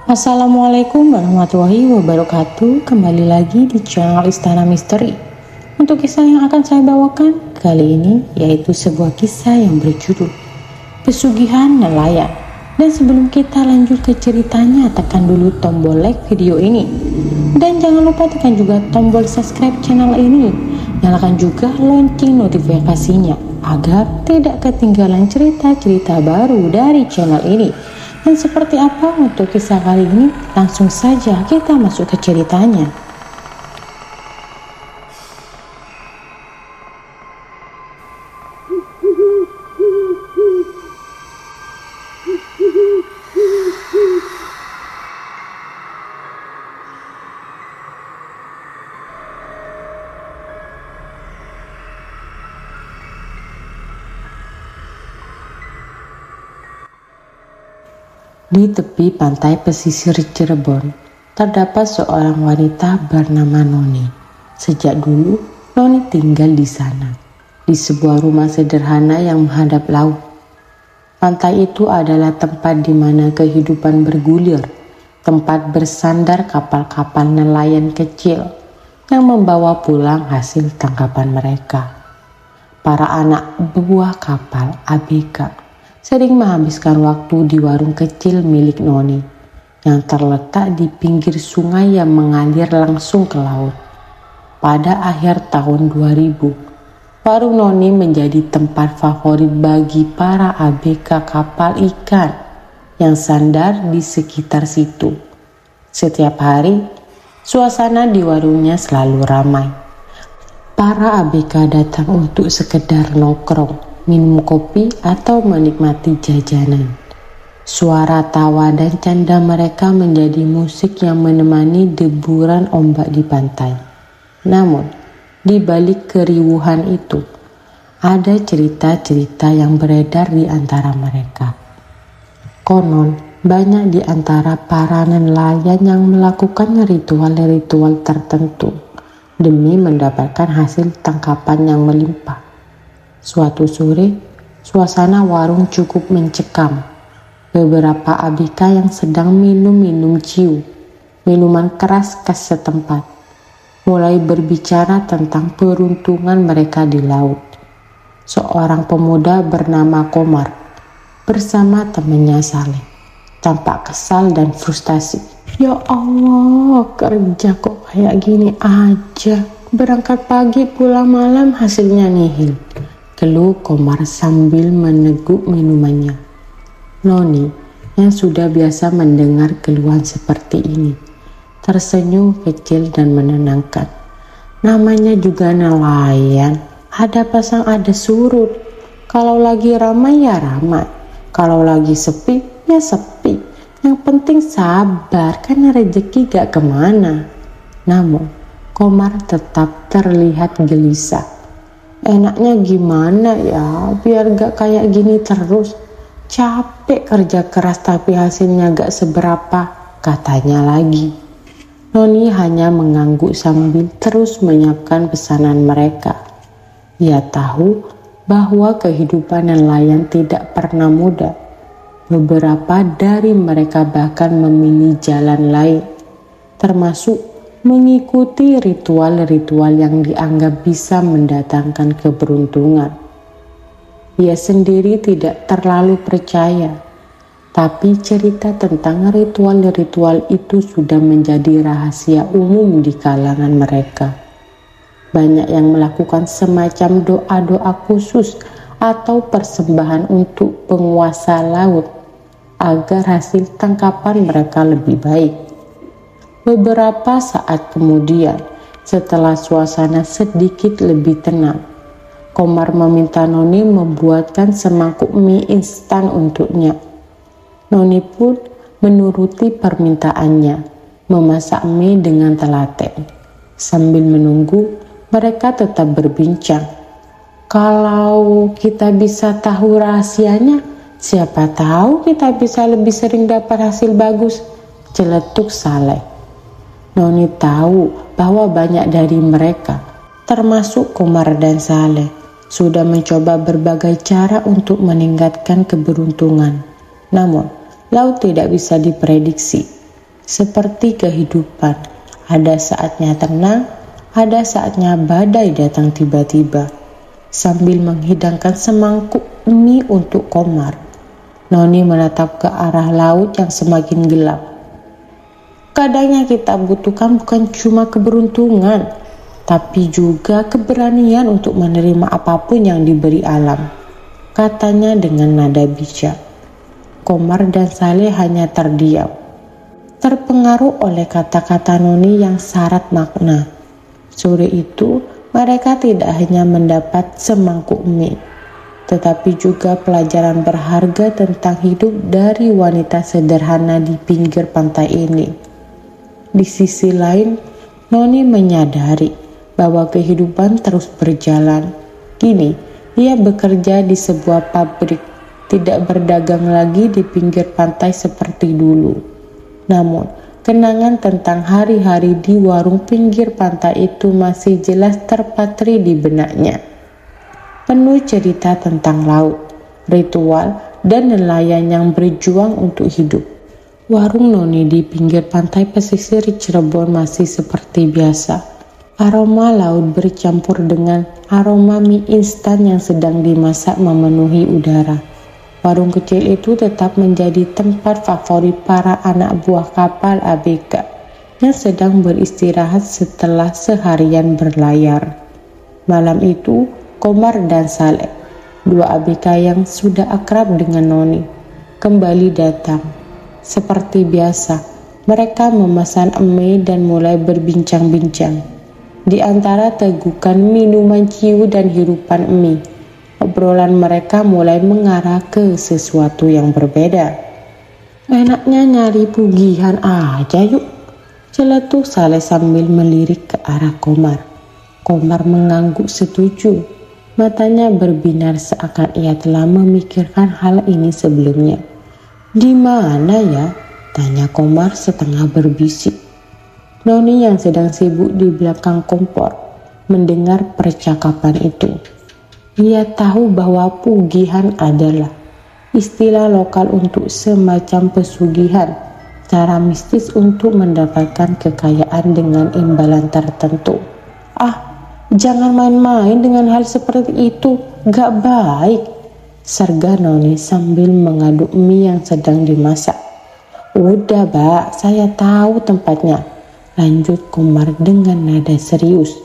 Assalamualaikum warahmatullahi wabarakatuh. Kembali lagi di channel Istana Misteri. Untuk kisah yang akan saya bawakan kali ini yaitu sebuah kisah yang berjudul Pesugihan Nelayan. Dan sebelum kita lanjut ke ceritanya, tekan dulu tombol like video ini. Dan jangan lupa tekan juga tombol subscribe channel ini. Nyalakan juga lonceng notifikasinya agar tidak ketinggalan cerita-cerita baru dari channel ini. Dan seperti apa untuk kisah kali ini? Langsung saja kita masuk ke ceritanya. Di tepi pantai pesisir Cirebon, terdapat seorang wanita bernama Noni. Sejak dulu, Noni tinggal di sana, di sebuah rumah sederhana yang menghadap laut. Pantai itu adalah tempat di mana kehidupan bergulir, tempat bersandar kapal-kapal nelayan kecil yang membawa pulang hasil tangkapan mereka. Para anak buah kapal ABK sering menghabiskan waktu di warung kecil milik Noni yang terletak di pinggir sungai yang mengalir langsung ke laut. Pada akhir tahun 2000, warung Noni menjadi tempat favorit bagi para ABK kapal ikan yang sandar di sekitar situ. Setiap hari, suasana di warungnya selalu ramai. Para ABK datang untuk sekedar nongkrong, minum kopi atau menikmati jajanan. Suara tawa dan canda mereka menjadi musik yang menemani deburan ombak di pantai. Namun, di balik keriuhan itu, ada cerita-cerita yang beredar di antara mereka. Konon, banyak di antara para nelayan yang melakukan ritual-ritual tertentu demi mendapatkan hasil tangkapan yang melimpah. Suatu sore, suasana warung cukup mencekam. Beberapa ABK yang sedang minum ciu, minuman keras khas setempat, mulai berbicara tentang peruntungan mereka di laut. Seorang pemuda bernama Komar bersama temannya Saleh tampak kesal dan frustasi. Ya Allah, kerja kok kayak gini aja. Berangkat pagi pulang malam hasilnya nihil, keluh Komar sambil meneguk minumannya. Noni yang sudah biasa mendengar keluhan seperti ini tersenyum kecil dan menenangkan. Namanya juga nelayan, ada pasang ada surut. Kalau lagi ramai ya ramai, kalau lagi sepi ya sepi. Yang penting sabar, karena rezeki gak kemana. Namun Komar tetap terlihat gelisah. Enaknya gimana ya biar gak kayak gini terus. Capek kerja keras tapi hasilnya gak seberapa, katanya lagi. Noni hanya mengangguk sambil terus menyiapkan pesanan mereka. Ia tahu bahwa kehidupan nelayan tidak pernah mudah. Beberapa dari mereka bahkan memilih jalan lain, termasuk mengikuti ritual-ritual yang dianggap bisa mendatangkan keberuntungan. Ia sendiri tidak terlalu percaya, tapi cerita tentang ritual-ritual itu sudah menjadi rahasia umum di kalangan mereka. Banyak yang melakukan semacam doa-doa khusus atau persembahan untuk penguasa laut agar hasil tangkapan mereka lebih baik. Beberapa saat kemudian, setelah suasana sedikit lebih tenang, Komar meminta Noni membuatkan semangkuk mie instan untuknya. Noni pun menuruti permintaannya, memasak mie dengan telaten. Sambil menunggu, mereka tetap berbincang. Kalau kita bisa tahu rahasianya, siapa tahu kita bisa lebih sering dapat hasil bagus, celetuk Saleh. Noni tahu bahwa banyak dari mereka, termasuk Komar dan Saleh, sudah mencoba berbagai cara untuk meningkatkan keberuntungan. Namun, laut tidak bisa diprediksi. Seperti kehidupan, ada saatnya tenang, ada saatnya badai datang tiba-tiba. Sambil menghidangkan semangkuk mie untuk Komar, Noni menatap ke arah laut yang semakin gelap. Kadang yang kita butuhkan bukan cuma keberuntungan, tapi juga keberanian untuk menerima apapun yang diberi alam, katanya dengan nada bijak. Komar dan Saleh hanya terdiam, terpengaruh oleh kata-kata Noni yang syarat makna. Sore itu, mereka tidak hanya mendapat semangkuk mie, tetapi juga pelajaran berharga tentang hidup dari wanita sederhana di pinggir pantai ini. Di sisi lain, Noni menyadari bahwa kehidupan terus berjalan. Kini, ia bekerja di sebuah pabrik, tidak berdagang lagi di pinggir pantai seperti dulu. Namun, kenangan tentang hari-hari di warung pinggir pantai itu masih jelas terpatri di benaknya. Penuh cerita tentang laut, ritual, dan nelayan yang berjuang untuk hidup. Warung Noni di pinggir pantai pesisir Cirebon masih seperti biasa. Aroma laut bercampur dengan aroma mie instan yang sedang dimasak memenuhi udara. Warung kecil itu tetap menjadi tempat favorit para anak buah kapal ABK yang sedang beristirahat setelah seharian berlayar. Malam itu, Komar dan Saleh, dua ABK yang sudah akrab dengan Noni, kembali datang. Seperti biasa, mereka memesan mie dan mulai berbincang-bincang. Di antara tegukan minuman ciu dan hirupan mie, obrolan mereka mulai mengarah ke sesuatu yang berbeda. Enaknya nyari pugihan aja yuk, celetuk Saleh sambil melirik ke arah Komar. Komar mengangguk setuju. Matanya berbinar seakan ia telah memikirkan hal ini sebelumnya. Di mana ya? Tanya Komar setengah berbisik. Noni yang sedang sibuk di belakang kompor mendengar percakapan itu. Ia tahu bahwa pugihan adalah istilah lokal untuk semacam pesugihan, cara mistis untuk mendapatkan kekayaan dengan imbalan tertentu. Jangan main-main dengan hal seperti itu, gak baik, serga Noni sambil mengaduk mie yang sedang dimasak. Udah, Mbak, saya tahu tempatnya, lanjut Komar dengan nada serius.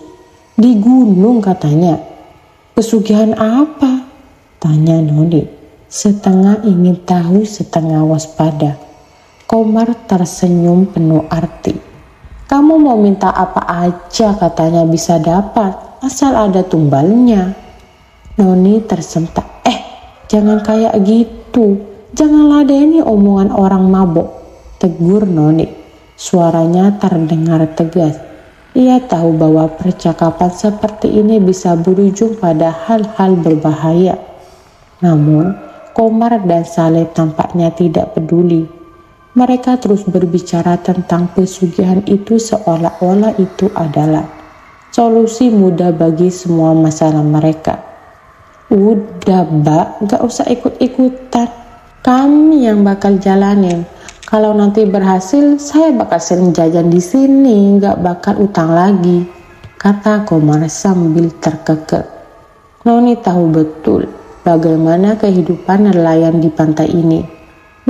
Di gunung katanya. Pesugihan apa? Tanya Noni, setengah ingin tahu setengah waspada. Komar tersenyum penuh arti. Kamu mau minta apa aja katanya bisa dapat, asal ada tumbalnya. Noni tersentak. Jangan kayak gitu, jangan ladeni omongan orang mabok, tegur Noni. Suaranya terdengar tegas. Ia tahu bahwa percakapan seperti ini bisa berujung pada hal-hal berbahaya. Namun, Komar dan Saleh tampaknya tidak peduli. Mereka terus berbicara tentang pesugihan itu seolah-olah itu adalah solusi mudah bagi semua masalah mereka. Udah, Mbak, gak usah ikut-ikutan. Kami yang bakal jalanin. Kalau nanti berhasil, saya bakal sering jajan di sini, gak bakal utang lagi, kata Komar sambil terkekeh. Noni tahu betul bagaimana kehidupan nelayan di pantai ini.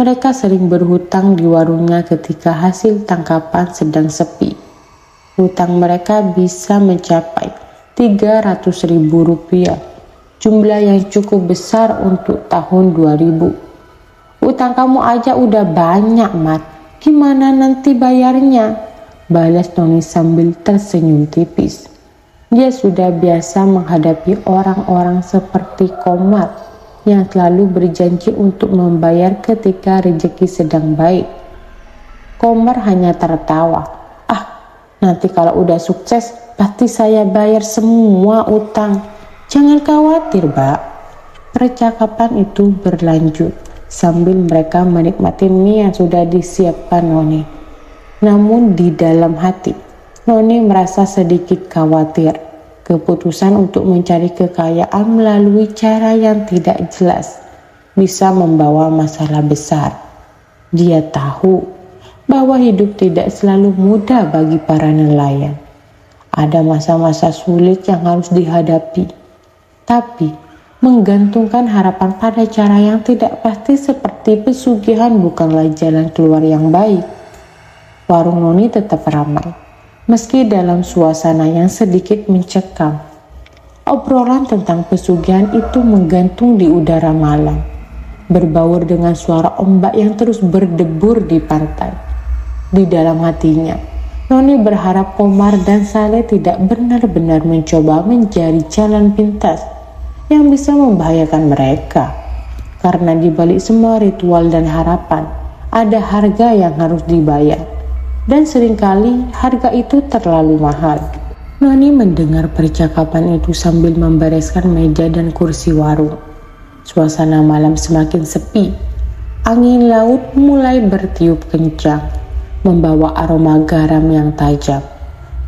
Mereka sering berhutang di warungnya ketika hasil tangkapan sedang sepi. Hutang mereka bisa mencapai Rp300.000, jumlah yang cukup besar untuk tahun 2000. Utang kamu aja udah banyak, Mat. Gimana nanti bayarnya? Balas Noni sambil tersenyum tipis. Dia sudah biasa menghadapi orang-orang seperti Komar yang selalu berjanji untuk membayar ketika rezeki sedang baik. Komar hanya tertawa. Nanti kalau udah sukses, pasti saya bayar semua utang. Jangan khawatir, Mbak. Percakapan itu berlanjut sambil mereka menikmati mie yang sudah disiapkan Noni. Namun di dalam hati, Noni merasa sedikit khawatir. Keputusan untuk mencari kekayaan melalui cara yang tidak jelas bisa membawa masalah besar. Dia tahu bahwa hidup tidak selalu mudah bagi para nelayan. Ada masa-masa sulit yang harus dihadapi, tapi menggantungkan harapan pada cara yang tidak pasti seperti pesugihan bukanlah jalan keluar yang baik. Warung Noni tetap ramai, meski dalam suasana yang sedikit mencekam. Obrolan tentang pesugihan itu menggantung di udara malam, berbaur dengan suara ombak yang terus berdebur di pantai. Di dalam hatinya, Noni berharap Komar dan Saleh tidak benar-benar mencoba mencari jalan pintas yang bisa membahayakan mereka. Karena di balik semua ritual dan harapan, ada harga yang harus dibayar. Dan seringkali harga itu terlalu mahal. Noni mendengar percakapan itu sambil membereskan meja dan kursi warung. Suasana malam semakin sepi. Angin laut mulai bertiup kencang, membawa aroma garam yang tajam.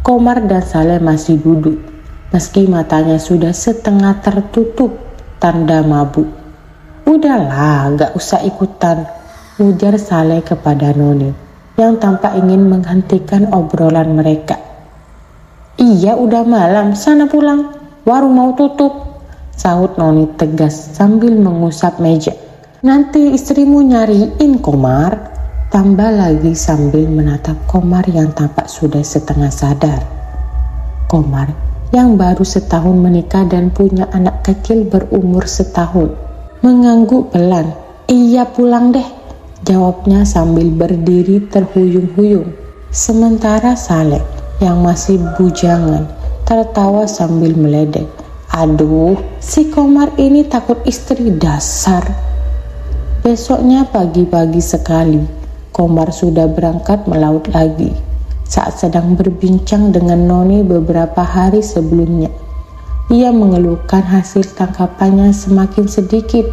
Komar dan Saleh masih duduk, meski matanya sudah setengah tertutup, tanda mabuk. "Udahlah, gak usah ikutan," ujar Saleh kepada Noni, yang tampak ingin menghentikan obrolan mereka. "Iya, udah malam, sana pulang, warung mau tutup," sahut Noni tegas sambil mengusap meja. "Nanti istrimu nyariin, Komar," tambah lagi sambil menatap Komar yang tampak sudah setengah sadar. Komar yang baru setahun menikah dan punya anak kecil berumur setahun mengangguk pelan. "Iya, pulang deh," jawabnya sambil berdiri terhuyung-huyung. Sementara Saleh yang masih bujangan tertawa sambil meledek. "Aduh, si Komar ini takut istri dasar." Besoknya pagi-pagi sekali, Komar sudah berangkat melaut lagi. Saat sedang berbincang dengan Noni beberapa hari sebelumnya, ia mengeluhkan hasil tangkapannya semakin sedikit.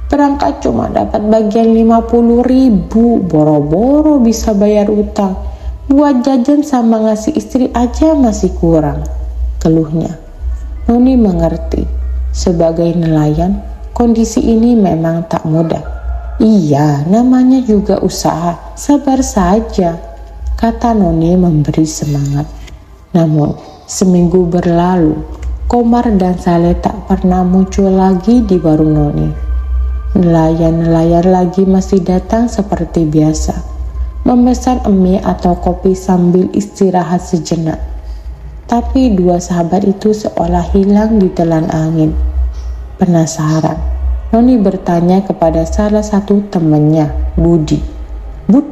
"Berangkat cuma dapat bagian 50.000, boro-boro bisa bayar utang. Buat jajan sama ngasih istri aja masih kurang," keluhnya. Noni mengerti, sebagai nelayan, kondisi ini memang tak mudah. "Iya, namanya juga usaha, sabar saja," kata Noni memberi semangat. Namun, seminggu berlalu, Komar dan Saleh tak pernah muncul lagi di warung Noni. Nelayan-nelayan lagi masih datang seperti biasa, memesan mie atau kopi sambil istirahat sejenak. Tapi dua sahabat itu seolah hilang di telan angin. Penasaran, Noni bertanya kepada salah satu temannya, Budi. "Bud,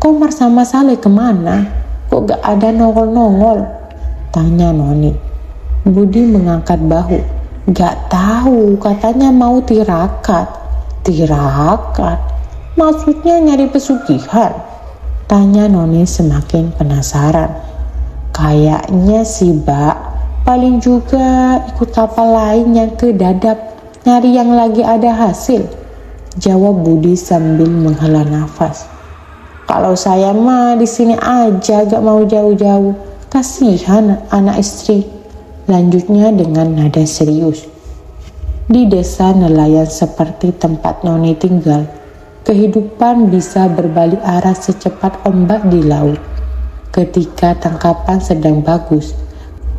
Komar sama Saleh kemana? Kok gak ada nongol-nongol?" tanya Noni. Budi mengangkat bahu. "Gak tahu, katanya mau tirakat." "Tirakat? Maksudnya nyari pesugihan?" tanya Noni semakin penasaran. "Kayaknya sih, Mbak. Paling juga ikut kapal lain yang ke Dadap, nyari yang lagi ada hasil," jawab Budi sambil menghela nafas. "Kalau saya mah di sini aja, gak mau jauh-jauh. Kasihan anak istri," lanjutnya dengan nada serius. Di desa nelayan seperti tempat Noni tinggal, kehidupan bisa berbalik arah secepat ombak di laut. Ketika tangkapan sedang bagus,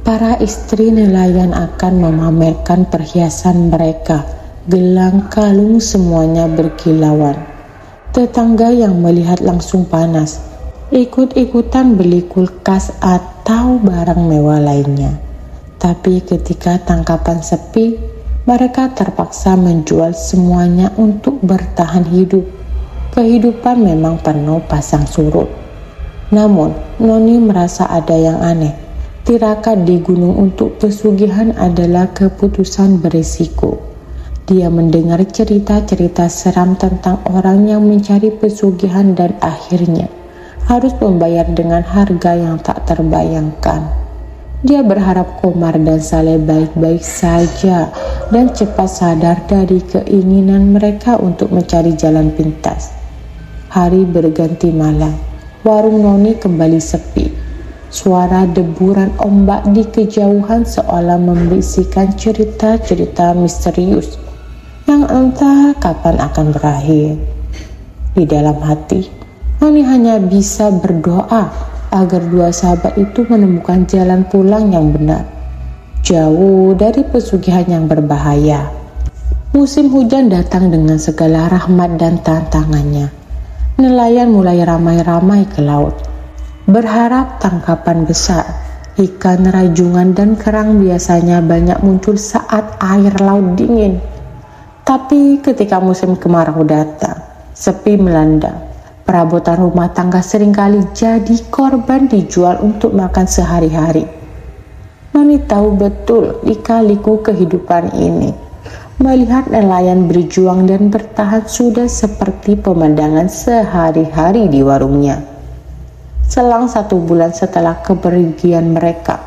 para istri nelayan akan memamerkan perhiasan mereka, gelang, kalung, semuanya berkilauan. Tetangga yang melihat langsung panas, ikut-ikutan beli kulkas atau barang mewah lainnya. Tapi ketika tangkapan sepi, mereka terpaksa menjual semuanya untuk bertahan hidup. Kehidupan memang penuh pasang surut. Namun, Noni merasa ada yang aneh. Tirakat di gunung untuk pesugihan adalah keputusan berisiko. Dia mendengar cerita-cerita seram tentang orang yang mencari pesugihan dan akhirnya harus membayar dengan harga yang tak terbayangkan. Dia berharap Komar dan Saleh baik-baik saja dan cepat sadar dari keinginan mereka untuk mencari jalan pintas. Hari berganti malam, warung Noni kembali sepi. Suara deburan ombak di kejauhan seolah membisikkan cerita-cerita misterius yang entah kapan akan berakhir. Di dalam hati, Noni hanya bisa berdoa agar dua sahabat itu menemukan jalan pulang yang benar, jauh dari pesugihan yang berbahaya. Musim hujan datang dengan segala rahmat dan tantangannya. Nelayan mulai ramai-ramai ke laut, berharap tangkapan besar. Ikan, rajungan, dan kerang biasanya banyak muncul saat air laut dingin. Tapi ketika musim kemarau datang, sepi melanda. Perabotan rumah tangga seringkali jadi korban dijual untuk makan sehari-hari. Noni tahu betul lika-liku kehidupan ini. Melihat nelayan berjuang dan bertahan sudah seperti pemandangan sehari-hari di warungnya. Selang 1 bulan setelah kepergian mereka,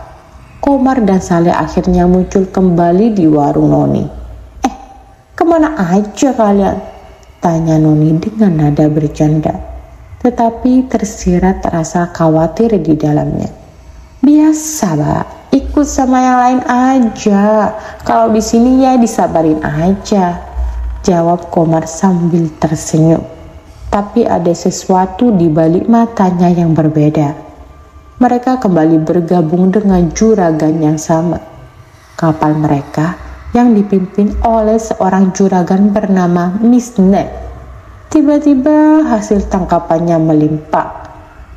Komar dan Saleh akhirnya muncul kembali di warung Noni. Kemana aja kalian? Tanya Noni dengan nada bercanda, tetapi tersirat rasa khawatir di dalamnya. Biasa, Mbak. Ikut sama yang lain aja. Kalau di sini ya disabarin aja, jawab Komar sambil tersenyum. Tapi ada sesuatu di balik matanya yang berbeda. Mereka kembali bergabung dengan juragan yang sama. Kapal mereka yang dipimpin oleh seorang juragan bernama Miss Ned. Tiba-tiba hasil tangkapannya melimpah.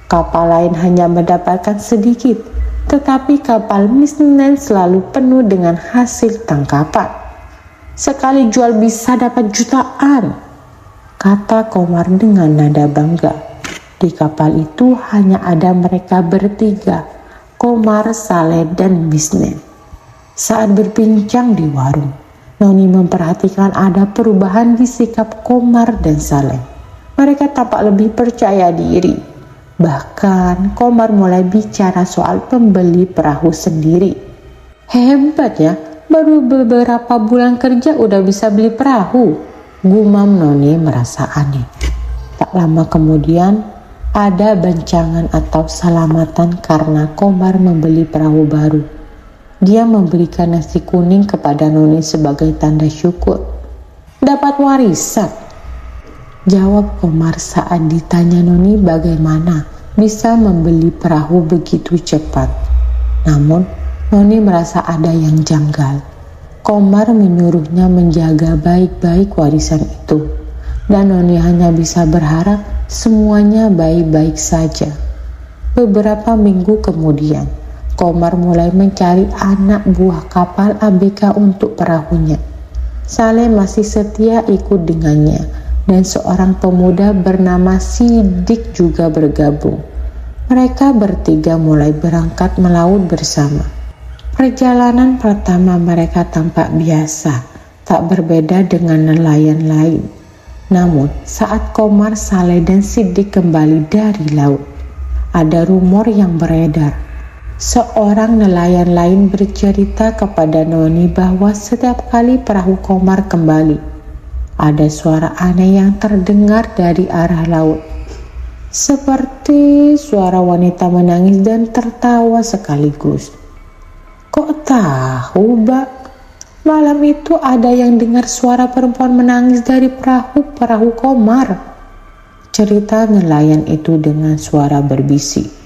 Kapal lain hanya mendapatkan sedikit, tetapi kapal Miss Ned selalu penuh dengan hasil tangkapan. Sekali jual bisa dapat jutaan, kata Komar dengan nada bangga. Di kapal itu hanya ada mereka bertiga, Komar, Saleh, dan Miss Ned. Saat berbincang di warung, Noni memperhatikan ada perubahan di sikap Komar dan Saleh. Mereka tampak lebih percaya diri. Bahkan Komar mulai bicara soal pembeli perahu sendiri. Hebat ya, baru beberapa bulan kerja udah bisa beli perahu, gumam Noni merasa aneh. Tak lama kemudian ada bencangan atau salamatan karena Komar membeli perahu baru. Dia memberikan nasi kuning kepada Noni sebagai tanda syukur. Dapat warisan, jawab Komar saat ditanya Noni bagaimana bisa membeli perahu begitu cepat. Namun Noni merasa ada yang janggal. Komar menyuruhnya menjaga baik-baik warisan itu, dan Noni hanya bisa berharap semuanya baik-baik saja. Beberapa minggu kemudian, Komar mulai mencari anak buah kapal ABK untuk perahunya. Saleh masih setia ikut dengannya, dan seorang pemuda bernama Sidik juga bergabung. Mereka bertiga mulai berangkat melaut bersama. Perjalanan pertama mereka tampak biasa, tak berbeda dengan nelayan lain. Namun, saat Komar, Saleh, dan Sidik kembali dari laut, ada rumor yang beredar. Seorang nelayan lain bercerita kepada Noni bahwa setiap kali perahu Komar kembali, ada suara aneh yang terdengar dari arah laut. Seperti suara wanita menangis dan tertawa sekaligus. Kok tahu, Mbak? Malam itu ada yang dengar suara perempuan menangis dari perahu Komar, cerita nelayan itu dengan suara berbisik.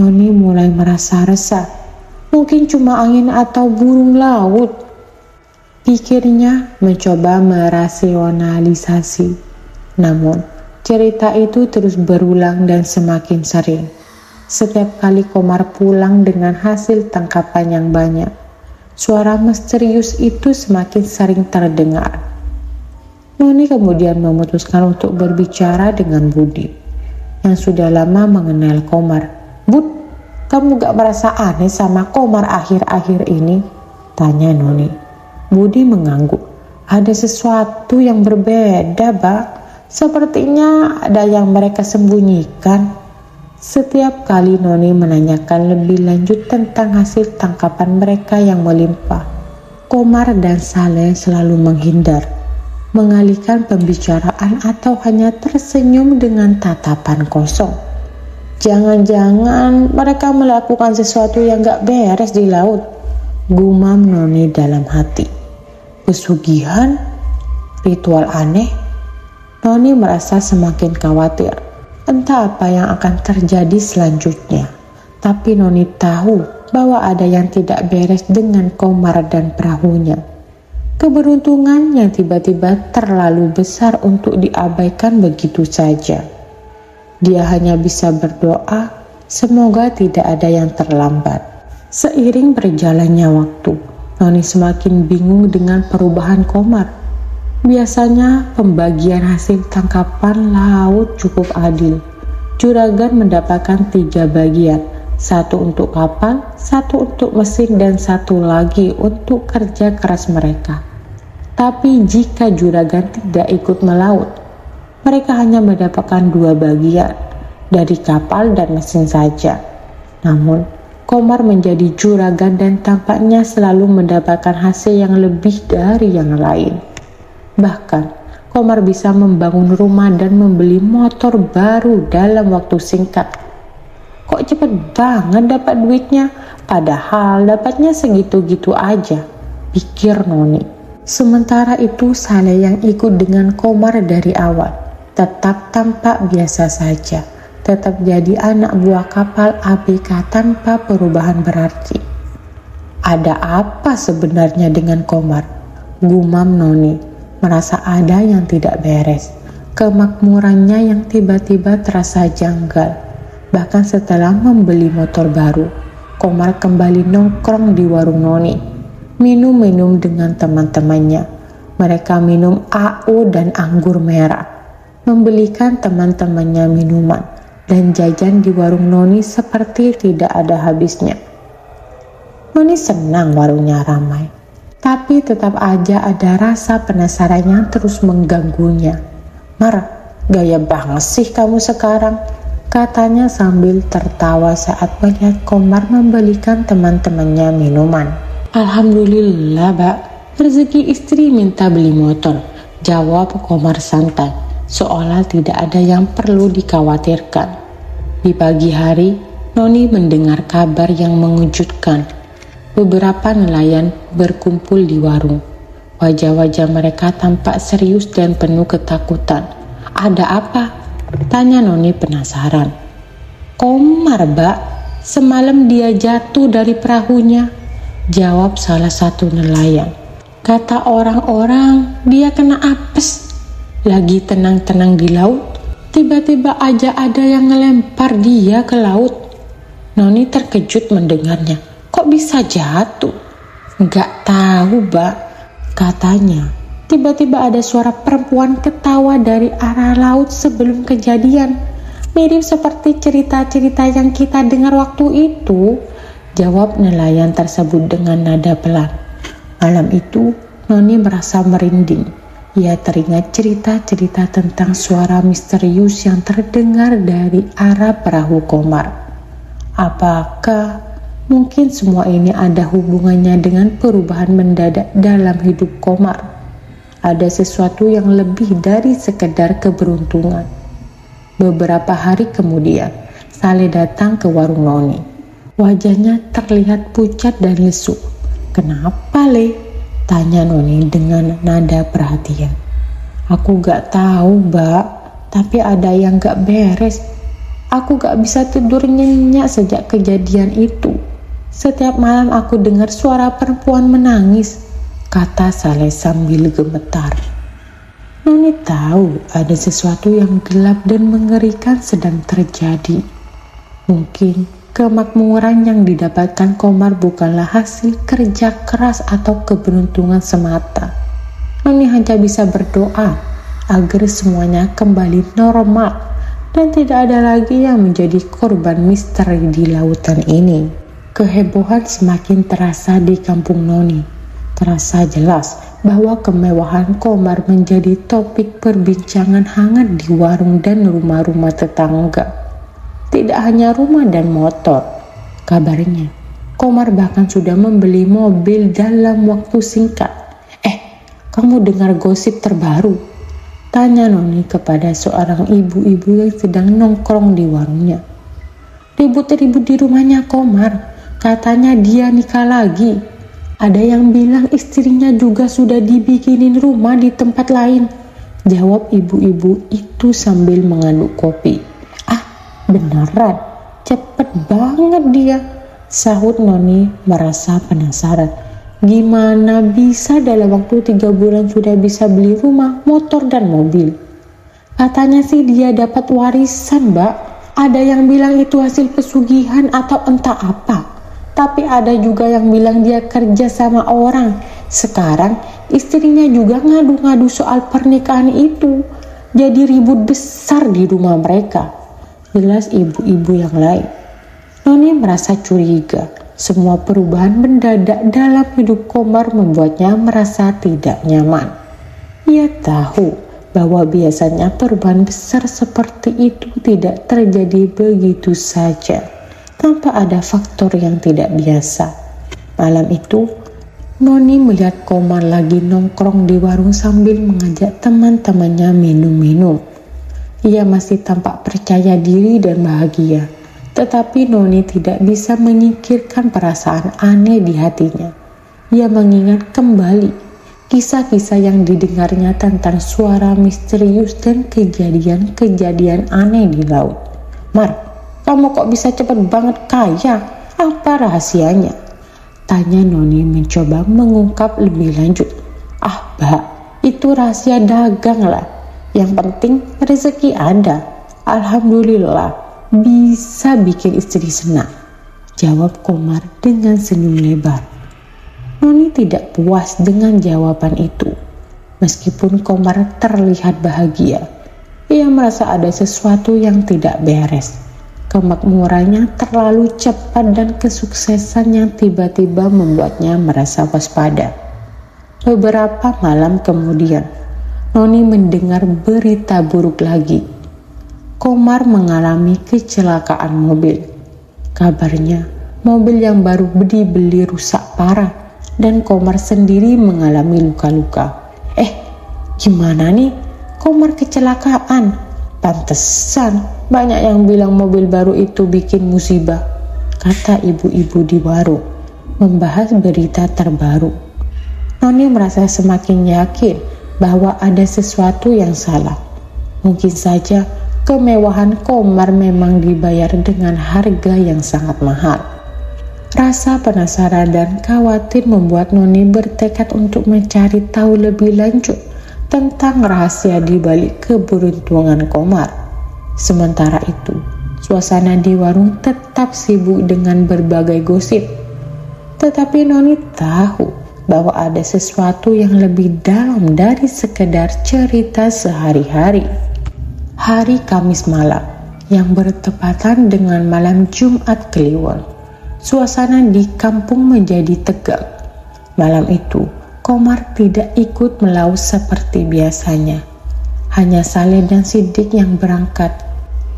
Noni mulai merasa resah. Mungkin cuma angin atau burung laut, pikirnya mencoba merasionalisasi. Namun, cerita itu terus berulang dan semakin sering. Setiap kali Komar pulang dengan hasil tangkapan yang banyak, suara misterius itu semakin sering terdengar. Noni kemudian memutuskan untuk berbicara dengan Budi, yang sudah lama mengenal Komar. Bud, kamu gak merasa aneh sama Komar akhir-akhir ini? Tanya Noni. Budi mengangguk. Ada sesuatu yang berbeda, Mbak. Sepertinya ada yang mereka sembunyikan. Setiap kali Noni menanyakan lebih lanjut tentang hasil tangkapan mereka yang melimpah, Komar dan Saleh selalu menghindar, mengalihkan pembicaraan atau hanya tersenyum dengan tatapan kosong. Jangan-jangan mereka melakukan sesuatu yang gak beres di laut, gumam Noni dalam hati. Pesugihan? Ritual aneh? Noni merasa semakin khawatir. Entah apa yang akan terjadi selanjutnya, tapi Noni tahu bahwa ada yang tidak beres dengan Komar dan perahunya. Keberuntungan yang tiba-tiba terlalu besar untuk diabaikan begitu saja. Dia hanya bisa berdoa, semoga tidak ada yang terlambat. Seiring berjalannya waktu, Noni semakin bingung dengan perubahan Komar. Biasanya pembagian hasil tangkapan laut cukup adil. Juragan mendapatkan 3 bagian, 1 untuk kapal, 1 untuk mesin, dan 1 lagi untuk kerja keras mereka. Tapi jika juragan tidak ikut melaut, mereka hanya mendapatkan 2 bagian, dari kapal dan mesin saja. Namun, Komar menjadi juragan dan tampaknya selalu mendapatkan hasil yang lebih dari yang lain. Bahkan, Komar bisa membangun rumah dan membeli motor baru dalam waktu singkat. Kok cepet banget dapat duitnya, padahal dapatnya segitu-gitu aja, pikir Noni. Sementara itu Saleh yang ikut dengan Komar dari awal tetap tampak biasa saja, tetap jadi anak buah kapal ABK tanpa perubahan berarti. Ada apa sebenarnya dengan Komar? Gumam Noni, merasa ada yang tidak beres. Kemakmurannya yang tiba-tiba terasa janggal. Bahkan setelah membeli motor baru, Komar kembali nongkrong di warung Noni, minum-minum dengan teman-temannya. Mereka minum AO dan anggur merah, membelikan teman-temannya minuman, dan jajan di warung Noni seperti tidak ada habisnya. Noni senang warungnya ramai, tapi tetap aja ada rasa penasaran yang terus mengganggunya. "Mar, gaya banget sih kamu sekarang," katanya sambil tertawa saat melihat Komar membelikan teman-temannya minuman. "Alhamdulillah, Mbak. Rezeki istri minta beli motor," jawab Komar santai, seolah tidak ada yang perlu dikhawatirkan. Di pagi hari, Noni mendengar kabar yang mengejutkan. Beberapa nelayan berkumpul di warung. Wajah-wajah mereka tampak serius dan penuh ketakutan. "Ada apa?" tanya Noni penasaran. "Komar, Mbak. Semalam dia jatuh dari perahunya," jawab salah satu nelayan. "Kata orang-orang dia kena apes. Lagi tenang-tenang di laut, tiba-tiba aja ada yang ngelempar dia ke laut." Noni terkejut mendengarnya. "Kok bisa jatuh?" "Nggak tahu, Mbak," katanya. Tiba-tiba ada suara perempuan ketawa dari arah laut sebelum kejadian. "Mirip seperti cerita-cerita yang kita dengar waktu itu," jawab nelayan tersebut dengan nada pelan. Malam itu, Noni merasa merinding. Ia teringat cerita-cerita tentang suara misterius yang terdengar dari arah perahu Komar. Apakah mungkin semua ini ada hubungannya dengan perubahan mendadak dalam hidup Komar? Ada sesuatu yang lebih dari sekedar keberuntungan. Beberapa hari kemudian, Saleh datang ke warung Noni. Wajahnya terlihat pucat dan lesu. "Kenapa, Le?" tanya Noni dengan nada perhatian. "Aku gak tahu, Mbak, tapi ada yang gak beres. Aku gak bisa tidur nyenyak sejak kejadian itu. Setiap malam aku dengar suara perempuan menangis," kata Saleh sambil gemetar. Noni tahu ada sesuatu yang gelap dan mengerikan sedang terjadi. Mungkin kemakmuran yang didapatkan Komar bukanlah hasil kerja keras atau keberuntungan semata. Noni hanya bisa berdoa agar semuanya kembali normal dan tidak ada lagi yang menjadi korban misteri di lautan ini. Kehebohan semakin terasa di kampung Noni. Terasa jelas bahwa kemewahan Komar menjadi topik perbincangan hangat di warung dan rumah-rumah tetangga. Tidak hanya rumah dan motor, kabarnya Komar bahkan sudah membeli mobil dalam waktu singkat. Kamu dengar gosip terbaru?" tanya Noni kepada seorang ibu-ibu yang sedang nongkrong di warungnya. "Ribut-ribut di rumahnya Komar, katanya dia nikah lagi. Ada yang bilang istrinya juga sudah dibikinin rumah di tempat lain," jawab ibu-ibu itu sambil mengaduk kopi. Beneran, cepet banget dia, sahut Noni merasa penasaran. Gimana bisa dalam waktu 3 bulan sudah bisa beli rumah, motor, dan mobil? Katanya sih dia dapat warisan, Mbak. Ada yang bilang itu hasil pesugihan atau entah apa. Tapi ada juga yang bilang dia kerja sama orang. Sekarang istrinya juga ngadu-ngadu soal pernikahan itu. Jadi ribut besar di rumah mereka. Jelas ibu-ibu yang lain. Noni merasa curiga. Semua perubahan mendadak dalam hidup Komar membuatnya merasa tidak nyaman. Ia tahu bahwa biasanya perubahan besar seperti itu tidak terjadi begitu saja, tanpa ada faktor yang tidak biasa. Malam itu, Noni melihat Komar lagi nongkrong di warung sambil mengajak teman-temannya minum-minum. Ia masih tampak percaya diri dan bahagia. Tetapi Noni tidak bisa menyingkirkan perasaan aneh di hatinya. Ia mengingat kembali kisah-kisah yang didengarnya tentang suara misterius dan kejadian-kejadian aneh di laut. Mar, kamu kok bisa cepat banget kaya? Apa rahasianya? Tanya Noni mencoba mengungkap lebih lanjut. Ah, Mbak, itu rahasia dagang lah. Yang penting rezeki ada. Alhamdulillah. Bisa bikin istri senang, jawab Komar dengan senyum lebar. Noni tidak puas dengan jawaban itu. Meskipun Komar terlihat bahagia, ia merasa ada sesuatu yang tidak beres. Kemakmurannya terlalu cepat dan kesuksesan yang tiba-tiba membuatnya merasa waspada. Beberapa malam kemudian, Noni mendengar berita buruk lagi. Komar mengalami kecelakaan mobil. Kabarnya, mobil yang baru dibeli rusak parah dan Komar sendiri mengalami luka-luka. Gimana nih? Komar kecelakaan? Pantesan banyak yang bilang mobil baru itu bikin musibah, kata ibu-ibu di warung membahas berita terbaru. Noni merasa semakin yakin bahwa ada sesuatu yang salah. Mungkin saja kemewahan Komar memang dibayar dengan harga yang sangat mahal. Rasa penasaran dan khawatir membuat Noni bertekad untuk mencari tahu lebih lanjut tentang rahasia di balik keberuntungan Komar. Sementara itu, suasana di warung tetap sibuk dengan berbagai gosip. Tetapi Noni tahu bahwa ada sesuatu yang lebih dalam dari sekedar cerita sehari-hari. Hari Kamis malam yang bertepatan dengan malam Jumat Kliwon, suasana di kampung menjadi tegang. Malam itu, Komar tidak ikut melaut seperti biasanya. Hanya Saleh dan Sidik yang berangkat,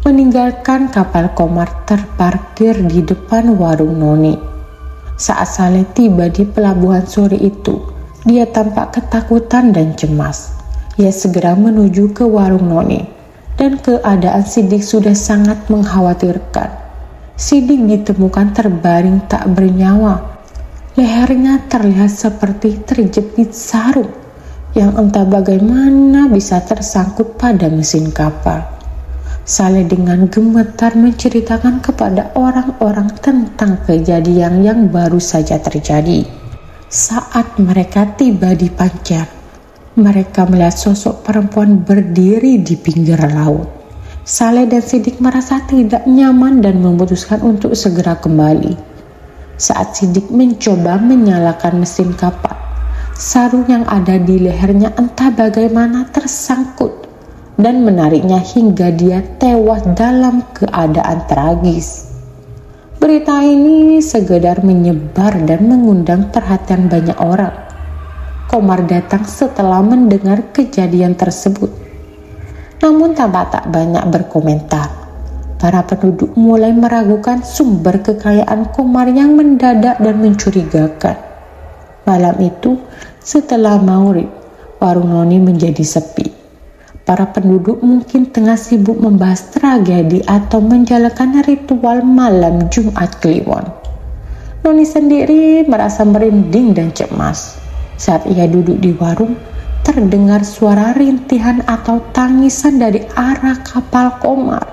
meninggalkan kapal Komar terparkir di depan warung Noni. Saat Saleh tiba di pelabuhan sore itu, dia tampak ketakutan dan cemas. Ia segera menuju ke warung Noni. Dan keadaan Sidik sudah sangat mengkhawatirkan. Sidik ditemukan terbaring tak bernyawa. Lehernya terlihat seperti terjepit sarung yang entah bagaimana bisa tersangkut pada mesin kapal. Saleh dengan gemetar menceritakan kepada orang-orang tentang kejadian yang baru saja terjadi. Saat mereka tiba di Pancar, mereka melihat sosok perempuan berdiri di pinggir laut. Saleh dan Sidik merasa tidak nyaman dan memutuskan untuk segera kembali. Saat Sidik mencoba menyalakan mesin kapal, sarung yang ada di lehernya entah bagaimana tersangkut dan menariknya hingga dia tewas dalam keadaan tragis. Berita ini segedar menyebar dan mengundang perhatian banyak orang. Komar datang setelah mendengar kejadian tersebut. Namun tampak tak banyak berkomentar. Para penduduk mulai meragukan sumber kekayaan Komar yang mendadak dan mencurigakan. Malam itu, setelah maghrib, warung Noni menjadi sepi. Para penduduk mungkin tengah sibuk membahas tragedi atau menjalankan ritual malam Jumat Kliwon. Noni sendiri merasa merinding dan cemas. Saat ia duduk di warung, terdengar suara rintihan atau tangisan dari arah kapal Komar.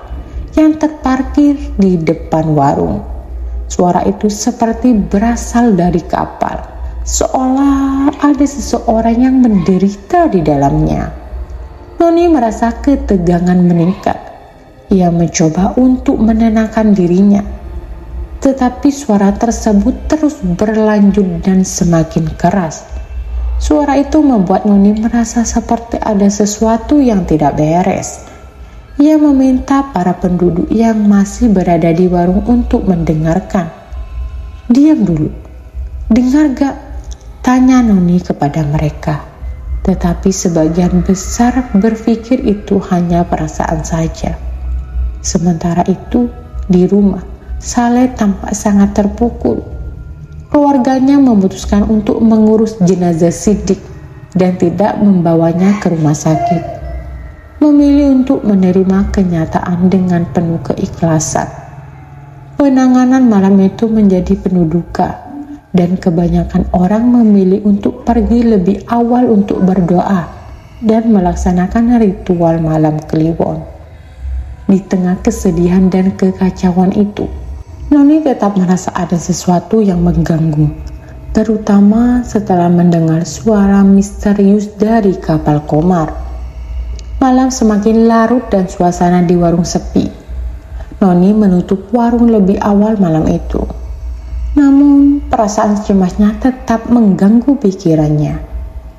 yang terparkir di depan warung. Suara itu seperti berasal dari kapal, seolah ada seseorang yang menderita di dalamnya. Noni merasa ketegangan meningkat. Ia mencoba untuk menenangkan dirinya, tetapi suara tersebut terus berlanjut dan semakin keras. Suara itu membuat Noni merasa seperti ada sesuatu yang tidak beres. Ia meminta para penduduk yang masih berada di warung untuk mendengarkan. "Diam dulu, dengar gak?" tanya Noni kepada mereka. Tetapi sebagian besar berpikir itu hanya perasaan saja. Sementara itu, di rumah, Saleh tampak sangat terpukul. Keluarganya memutuskan untuk mengurus jenazah Sidik dan tidak membawanya ke rumah sakit. Memilih untuk menerima kenyataan dengan penuh keikhlasan. Penanganan malam itu menjadi penuh duka, dan kebanyakan orang memilih untuk pergi lebih awal untuk berdoa dan melaksanakan ritual malam Kliwon. Di tengah kesedihan dan kekacauan itu, Noni tetap merasa ada sesuatu yang mengganggu, terutama setelah mendengar suara misterius dari kapal Komar. Malam semakin larut dan suasana di warung sepi. Noni menutup warung lebih awal malam itu. Namun, perasaan cemasnya tetap mengganggu pikirannya.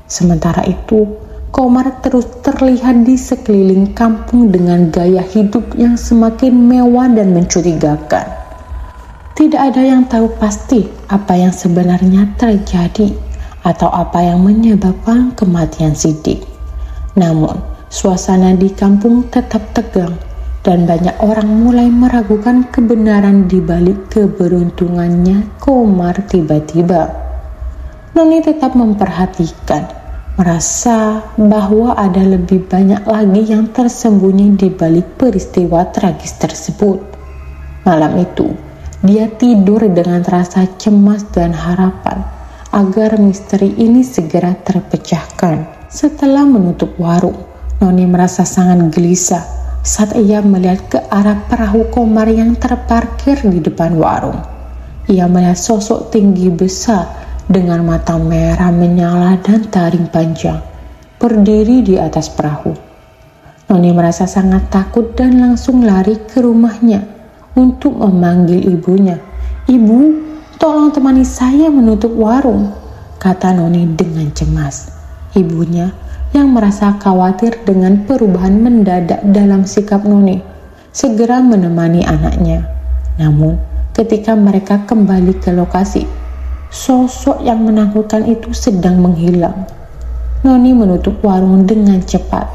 Sementara itu, Komar terus terlihat di sekeliling kampung dengan gaya hidup yang semakin mewah dan mencurigakan. Tidak ada yang tahu pasti apa yang sebenarnya terjadi atau apa yang menyebabkan kematian Sidik. Namun, suasana di kampung tetap tegang dan banyak orang mulai meragukan kebenaran di balik keberuntungannya Komar tiba-tiba. Noni tetap memperhatikan, merasa bahwa ada lebih banyak lagi yang tersembunyi di balik peristiwa tragis tersebut. Malam itu, dia tidur dengan rasa cemas dan harapan agar misteri ini segera terpecahkan. Setelah menutup warung, Noni merasa sangat gelisah saat ia melihat ke arah perahu Komar yang terparkir di depan warung. Ia melihat sosok tinggi besar dengan mata merah menyala dan taring panjang berdiri di atas perahu. Noni merasa sangat takut dan langsung lari ke rumahnya untuk memanggil ibunya. "Ibu, tolong temani saya menutup warung," kata Noni dengan cemas. Ibunya yang merasa khawatir dengan perubahan mendadak dalam sikap Noni segera menemani anaknya. Namun, ketika mereka kembali ke lokasi, sosok yang menakutkan itu sedang menghilang. Noni menutup warung dengan cepat,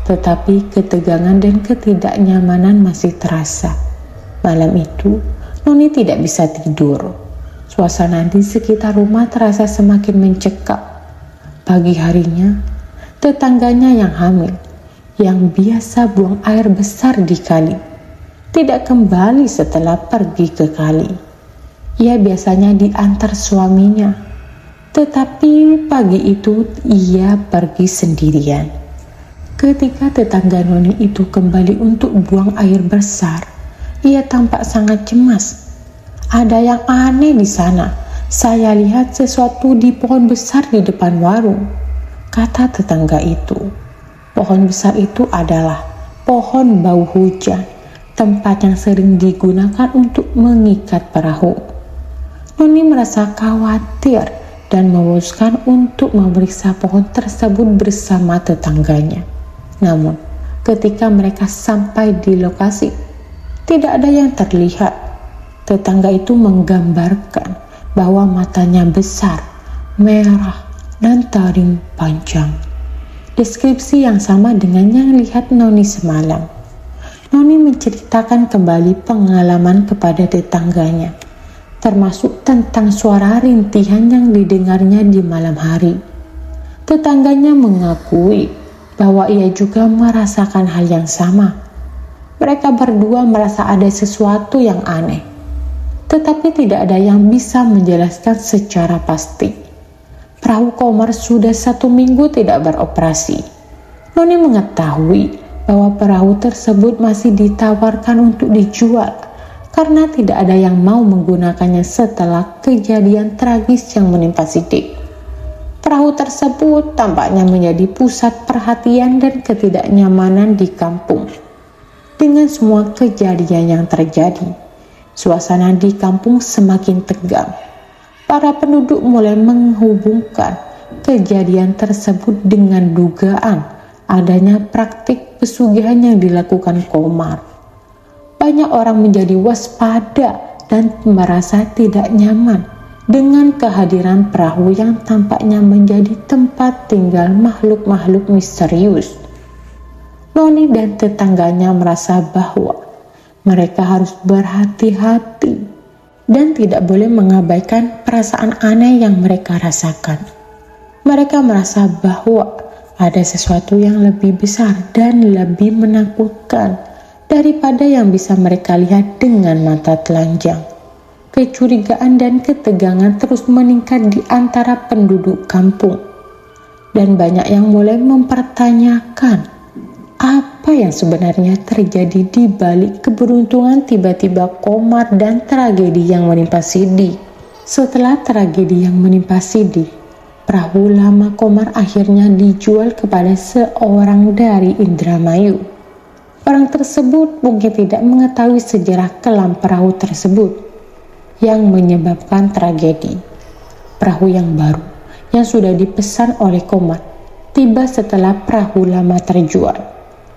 tetapi ketegangan dan ketidaknyamanan masih terasa. Malam itu, Noni tidak bisa tidur. Suasana di sekitar rumah terasa semakin mencekam. Pagi harinya, tetangganya yang hamil, yang biasa buang air besar di kali, tidak kembali setelah pergi ke kali. Ia biasanya diantar suaminya, tetapi pagi itu ia pergi sendirian. Ketika tetangga Noni itu kembali untuk buang air besar, ia tampak sangat cemas. "Ada yang aneh di sana. Saya lihat sesuatu di pohon besar di depan warung," kata tetangga itu. Pohon besar itu adalah pohon bau hujan, tempat yang sering digunakan untuk mengikat perahu. Noni merasa khawatir dan memutuskan untuk memeriksa pohon tersebut bersama tetangganya. Namun, ketika mereka sampai di lokasi, tidak ada yang terlihat. Tetangga itu menggambarkan bahwa matanya besar, merah, dan taring panjang. Deskripsi yang sama dengan yang lihat Noni semalam. Noni menceritakan kembali pengalaman kepada tetangganya, termasuk tentang suara rintihan yang didengarnya di malam hari. Tetangganya mengakui bahwa ia juga merasakan hal yang sama. Mereka berdua merasa ada sesuatu yang aneh, tetapi tidak ada yang bisa menjelaskan secara pasti. Perahu Komar sudah 1 minggu tidak beroperasi. Noni mengetahui bahwa perahu tersebut masih ditawarkan untuk dijual karena tidak ada yang mau menggunakannya setelah kejadian tragis yang menimpa Sidik. Perahu tersebut tampaknya menjadi pusat perhatian dan ketidaknyamanan di kampung. Dengan semua kejadian yang terjadi, suasana di kampung semakin tegang. Para penduduk mulai menghubungkan kejadian tersebut dengan dugaan adanya praktik pesugihan yang dilakukan Komar. Banyak orang menjadi waspada dan merasa tidak nyaman dengan kehadiran perahu yang tampaknya menjadi tempat tinggal makhluk-makhluk misterius. Noni dan tetangganya merasa bahwa mereka harus berhati-hati dan tidak boleh mengabaikan perasaan aneh yang mereka rasakan. Mereka merasa bahwa ada sesuatu yang lebih besar dan lebih menakutkan daripada yang bisa mereka lihat dengan mata telanjang. Kecurigaan dan ketegangan terus meningkat di antara penduduk kampung, dan banyak yang mulai mempertanyakan apa yang sebenarnya terjadi di balik keberuntungan tiba-tiba Komar dan tragedi yang menimpa Sidi. Setelah tragedi yang menimpa Sidi, perahu lama Komar akhirnya dijual kepada seorang dari Indramayu. Orang tersebut mungkin tidak mengetahui sejarah kelam perahu tersebut yang menyebabkan tragedi. Perahu yang baru yang sudah dipesan oleh Komar tiba setelah perahu lama terjual.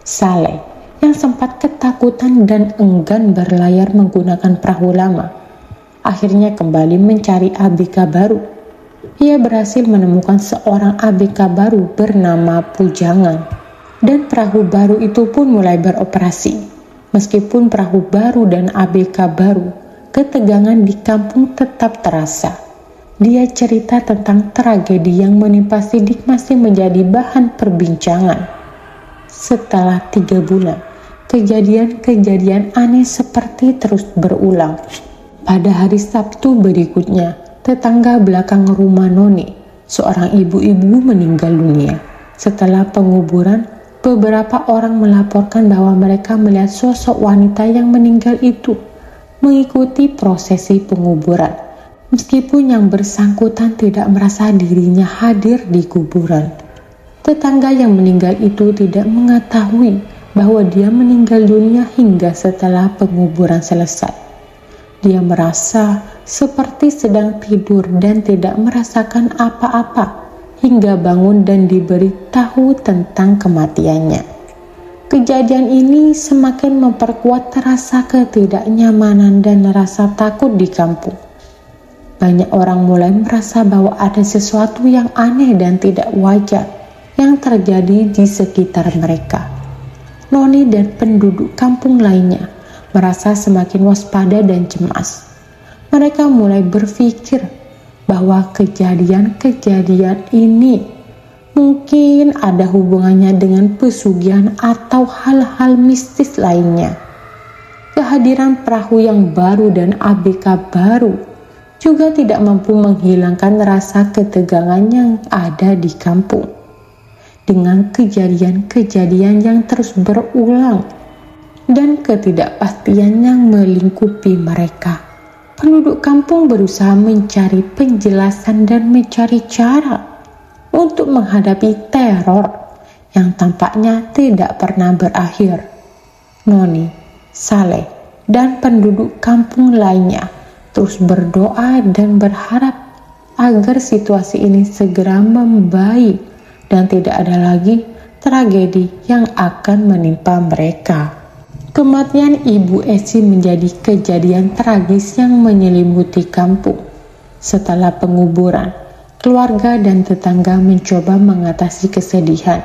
Saleh yang sempat ketakutan dan enggan berlayar menggunakan perahu lama akhirnya kembali mencari ABK baru. Ia berhasil menemukan seorang ABK baru bernama Pujangan. Dan perahu baru itu pun mulai beroperasi. Meskipun perahu baru dan ABK baru, ketegangan di kampung tetap terasa. Dia cerita tentang tragedi yang menimpa Sidik masih menjadi bahan perbincangan. Setelah 3 bulan, kejadian-kejadian aneh seperti terus berulang. Pada hari Sabtu berikutnya, tetangga belakang rumah Noni, seorang ibu-ibu meninggal dunia. Setelah penguburan, beberapa orang melaporkan bahwa mereka melihat sosok wanita yang meninggal itu mengikuti prosesi penguburan, meskipun yang bersangkutan tidak merasa dirinya hadir di kuburan. Tetangga yang meninggal itu tidak mengetahui bahwa dia meninggal dunia hingga setelah penguburan selesai. Dia merasa seperti sedang tidur dan tidak merasakan apa-apa hingga bangun dan diberitahu tentang kematiannya. Kejadian ini semakin memperkuat rasa ketidaknyamanan dan rasa takut di kampung. Banyak orang mulai merasa bahwa ada sesuatu yang aneh dan tidak wajar yang terjadi di sekitar mereka. Noni dan penduduk kampung lainnya merasa semakin waspada dan cemas. Mereka mulai berpikir bahwa kejadian-kejadian ini mungkin ada hubungannya dengan pesugihan atau hal-hal mistis lainnya. Kehadiran perahu yang baru dan ABK baru juga tidak mampu menghilangkan rasa ketegangan yang ada di kampung. Dengan kejadian-kejadian yang terus berulang dan ketidakpastian yang melingkupi mereka, penduduk kampung berusaha mencari penjelasan dan mencari cara untuk menghadapi teror yang tampaknya tidak pernah berakhir. Noni, Saleh, dan penduduk kampung lainnya terus berdoa dan berharap agar situasi ini segera membaik dan tidak ada lagi tragedi yang akan menimpa mereka. Kematian Ibu Esi menjadi kejadian tragis yang menyelimuti kampung. Setelah penguburan, keluarga dan tetangga mencoba mengatasi kesedihan.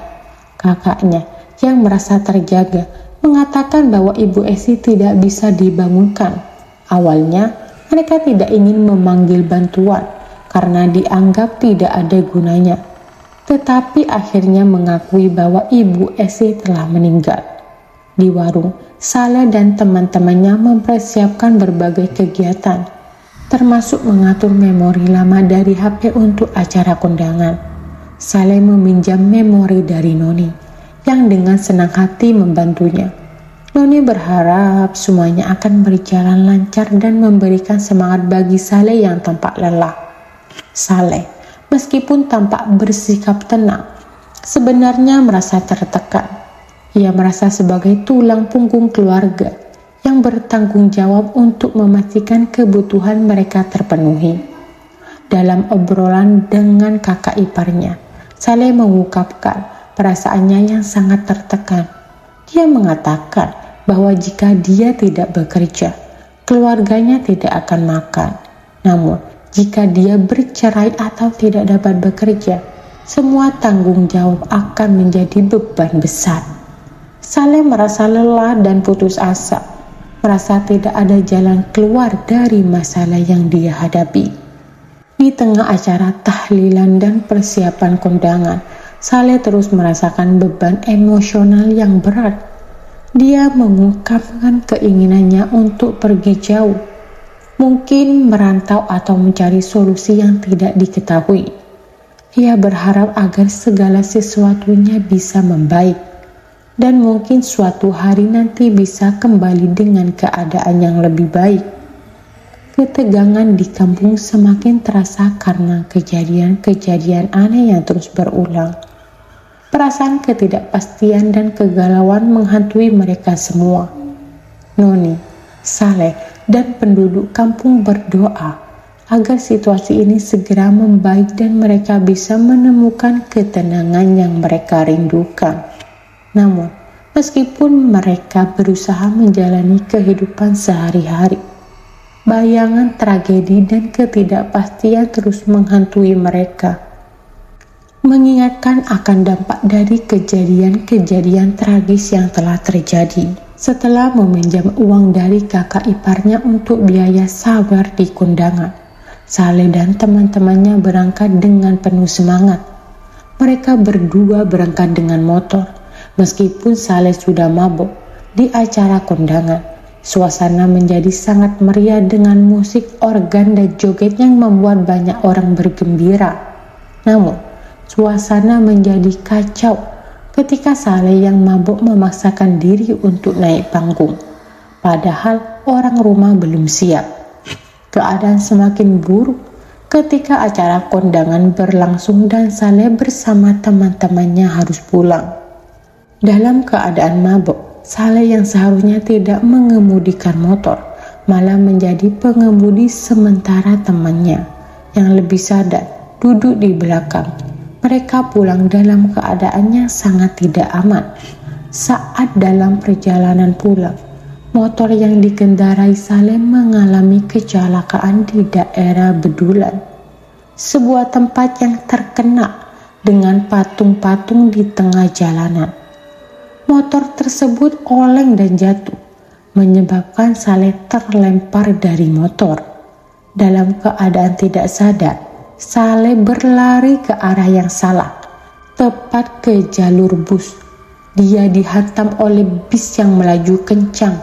Kakaknya yang merasa terjaga mengatakan bahwa Ibu Esi tidak bisa dibangunkan. Awalnya, mereka tidak ingin memanggil bantuan karena dianggap tidak ada gunanya. Tetapi akhirnya mengakui bahwa Ibu Esi telah meninggal. Di warung, Saleh dan teman-temannya mempersiapkan berbagai kegiatan, termasuk mengatur memori lama dari HP untuk acara kondangan. Saleh meminjam memori dari Noni yang dengan senang hati membantunya. Noni berharap semuanya akan berjalan lancar dan memberikan semangat bagi Saleh yang tampak lelah. Saleh, meskipun tampak bersikap tenang, sebenarnya merasa tertekan. Ia merasa sebagai tulang punggung keluarga yang bertanggung jawab untuk memastikan kebutuhan mereka terpenuhi. Dalam obrolan dengan kakak iparnya, Saleh mengungkapkan perasaannya yang sangat tertekan. Dia mengatakan bahwa jika dia tidak bekerja, keluarganya tidak akan makan. Namun, jika dia bercerai atau tidak dapat bekerja, semua tanggung jawab akan menjadi beban besar. Saleh merasa lelah dan putus asa, merasa tidak ada jalan keluar dari masalah yang dia hadapi. Di tengah acara tahlilan dan persiapan kondangan, Saleh terus merasakan beban emosional yang berat. Dia mengungkapkan keinginannya untuk pergi jauh, mungkin merantau atau mencari solusi yang tidak diketahui. Ia berharap agar segala sesuatunya bisa membaik, dan mungkin suatu hari nanti bisa kembali dengan keadaan yang lebih baik. Ketegangan di kampung semakin terasa karena kejadian-kejadian aneh yang terus berulang. Perasaan ketidakpastian dan kegalauan menghantui mereka semua. Noni, Saleh, dan penduduk kampung berdoa agar situasi ini segera membaik dan mereka bisa menemukan ketenangan yang mereka rindukan. Namun, meskipun mereka berusaha menjalani kehidupan sehari-hari, bayangan tragedi dan ketidakpastian terus menghantui mereka, mengingatkan akan dampak dari kejadian-kejadian tragis yang telah terjadi. Setelah meminjam uang dari kakak iparnya untuk biaya sabar di kondangan, Saleh dan teman-temannya berangkat dengan penuh semangat. Mereka berdua berangkat dengan motor. Meskipun Saleh sudah mabuk di acara kondangan, suasana menjadi sangat meriah dengan musik organ dan joget yang membuat banyak orang bergembira. Namun, suasana menjadi kacau ketika Saleh yang mabuk memaksakan diri untuk naik panggung. Padahal orang rumah belum siap. Keadaan semakin buruk ketika acara kondangan berlangsung dan Saleh bersama teman-temannya harus pulang. Dalam keadaan mabuk, Saleh yang seharusnya tidak mengemudikan motor malah menjadi pengemudi sementara temannya yang lebih sadar duduk di belakang. Mereka pulang dalam keadaan yang sangat tidak aman. Saat dalam perjalanan pulang, motor yang dikendarai Saleh mengalami kecelakaan di daerah Bedulan, sebuah tempat yang terkenal dengan patung-patung di tengah jalanan. Motor tersebut oleng dan jatuh, menyebabkan Saleh terlempar dari motor. Dalam keadaan tidak sadar, Saleh berlari ke arah yang salah, tepat ke jalur bus. Dia dihantam oleh bis yang melaju kencang,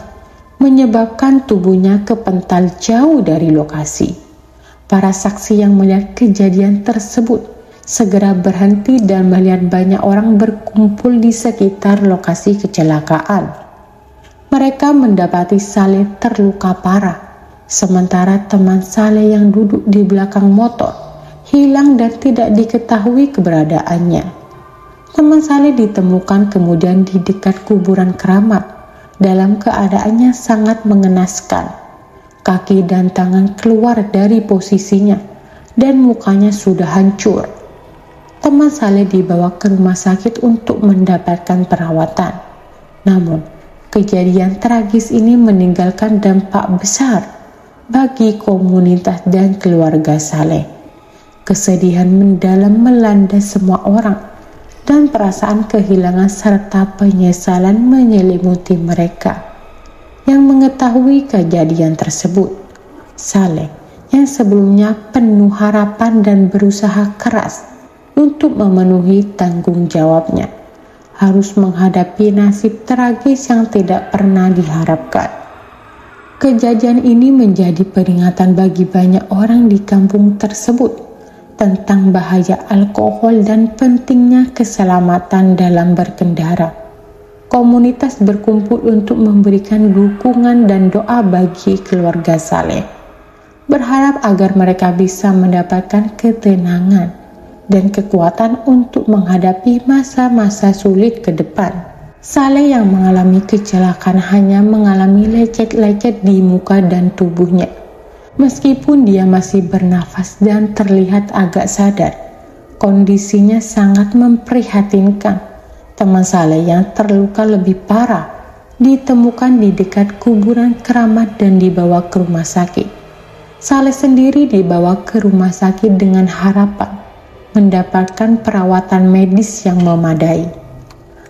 menyebabkan tubuhnya kepental jauh dari lokasi. Para saksi yang melihat kejadian tersebut segera berhenti dan melihat banyak orang berkumpul di sekitar lokasi kecelakaan. Mereka mendapati Saleh terluka parah, sementara teman Saleh yang duduk di belakang motor hilang dan tidak diketahui keberadaannya. Teman Saleh ditemukan kemudian di dekat kuburan keramat dalam keadaannya sangat mengenaskan. Kaki dan tangan keluar dari posisinya dan mukanya sudah hancur. Teman Saleh dibawa ke rumah sakit untuk mendapatkan perawatan. Namun, kejadian tragis ini meninggalkan dampak besar bagi komunitas dan keluarga Saleh. Kesedihan mendalam melanda semua orang dan perasaan kehilangan serta penyesalan menyelimuti mereka yang mengetahui kejadian tersebut. Saleh yang sebelumnya penuh harapan dan berusaha keras untuk memenuhi tanggung jawabnya, harus menghadapi nasib tragis yang tidak pernah diharapkan. Kejadian ini menjadi peringatan bagi banyak orang di kampung tersebut tentang bahaya alkohol dan pentingnya keselamatan dalam berkendara. Komunitas berkumpul untuk memberikan dukungan dan doa bagi keluarga Saleh, berharap agar mereka bisa mendapatkan ketenangan dan kekuatan untuk menghadapi masa-masa sulit ke depan. Saleh yang mengalami kecelakaan hanya mengalami lecet-lecet di muka dan tubuhnya. Meskipun dia masih bernafas dan terlihat agak sadar, kondisinya sangat memprihatinkan. Teman Saleh yang terluka lebih parah ditemukan di dekat kuburan keramat dan dibawa ke rumah sakit. Saleh sendiri dibawa ke rumah sakit dengan harapan mendapatkan perawatan medis yang memadai.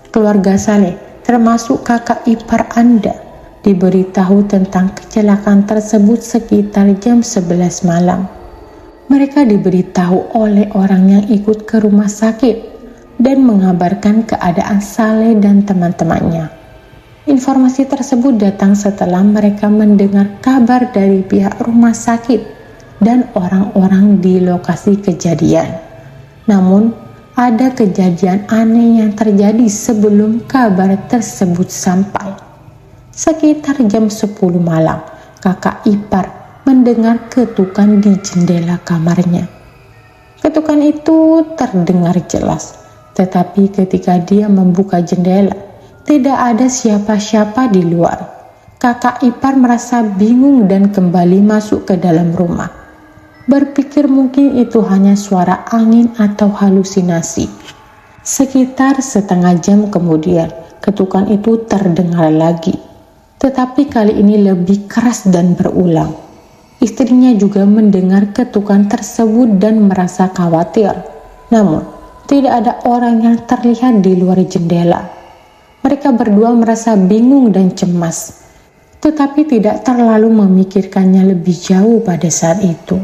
Keluarga Saleh, termasuk kakak ipar Anda, diberitahu tentang kecelakaan tersebut sekitar jam 11 malam. Mereka diberitahu oleh orang yang ikut ke rumah sakit dan mengabarkan keadaan Saleh dan teman-temannya. Informasi tersebut datang setelah mereka mendengar kabar dari pihak rumah sakit dan orang-orang di lokasi kejadian. Namun, ada kejadian aneh yang terjadi sebelum kabar tersebut sampai. Sekitar jam 10 malam, kakak ipar mendengar ketukan di jendela kamarnya. Ketukan itu terdengar jelas, tetapi ketika dia membuka jendela, tidak ada siapa-siapa di luar. Kakak ipar merasa bingung dan kembali masuk ke dalam rumah. Berpikir mungkin itu hanya suara angin atau halusinasi. Sekitar setengah jam kemudian, ketukan itu terdengar lagi. Tetapi kali ini lebih keras dan berulang. Istrinya juga mendengar ketukan tersebut dan merasa khawatir. Namun, tidak ada orang yang terlihat di luar jendela. Mereka berdua merasa bingung dan cemas, tetapi tidak terlalu memikirkannya lebih jauh pada saat itu.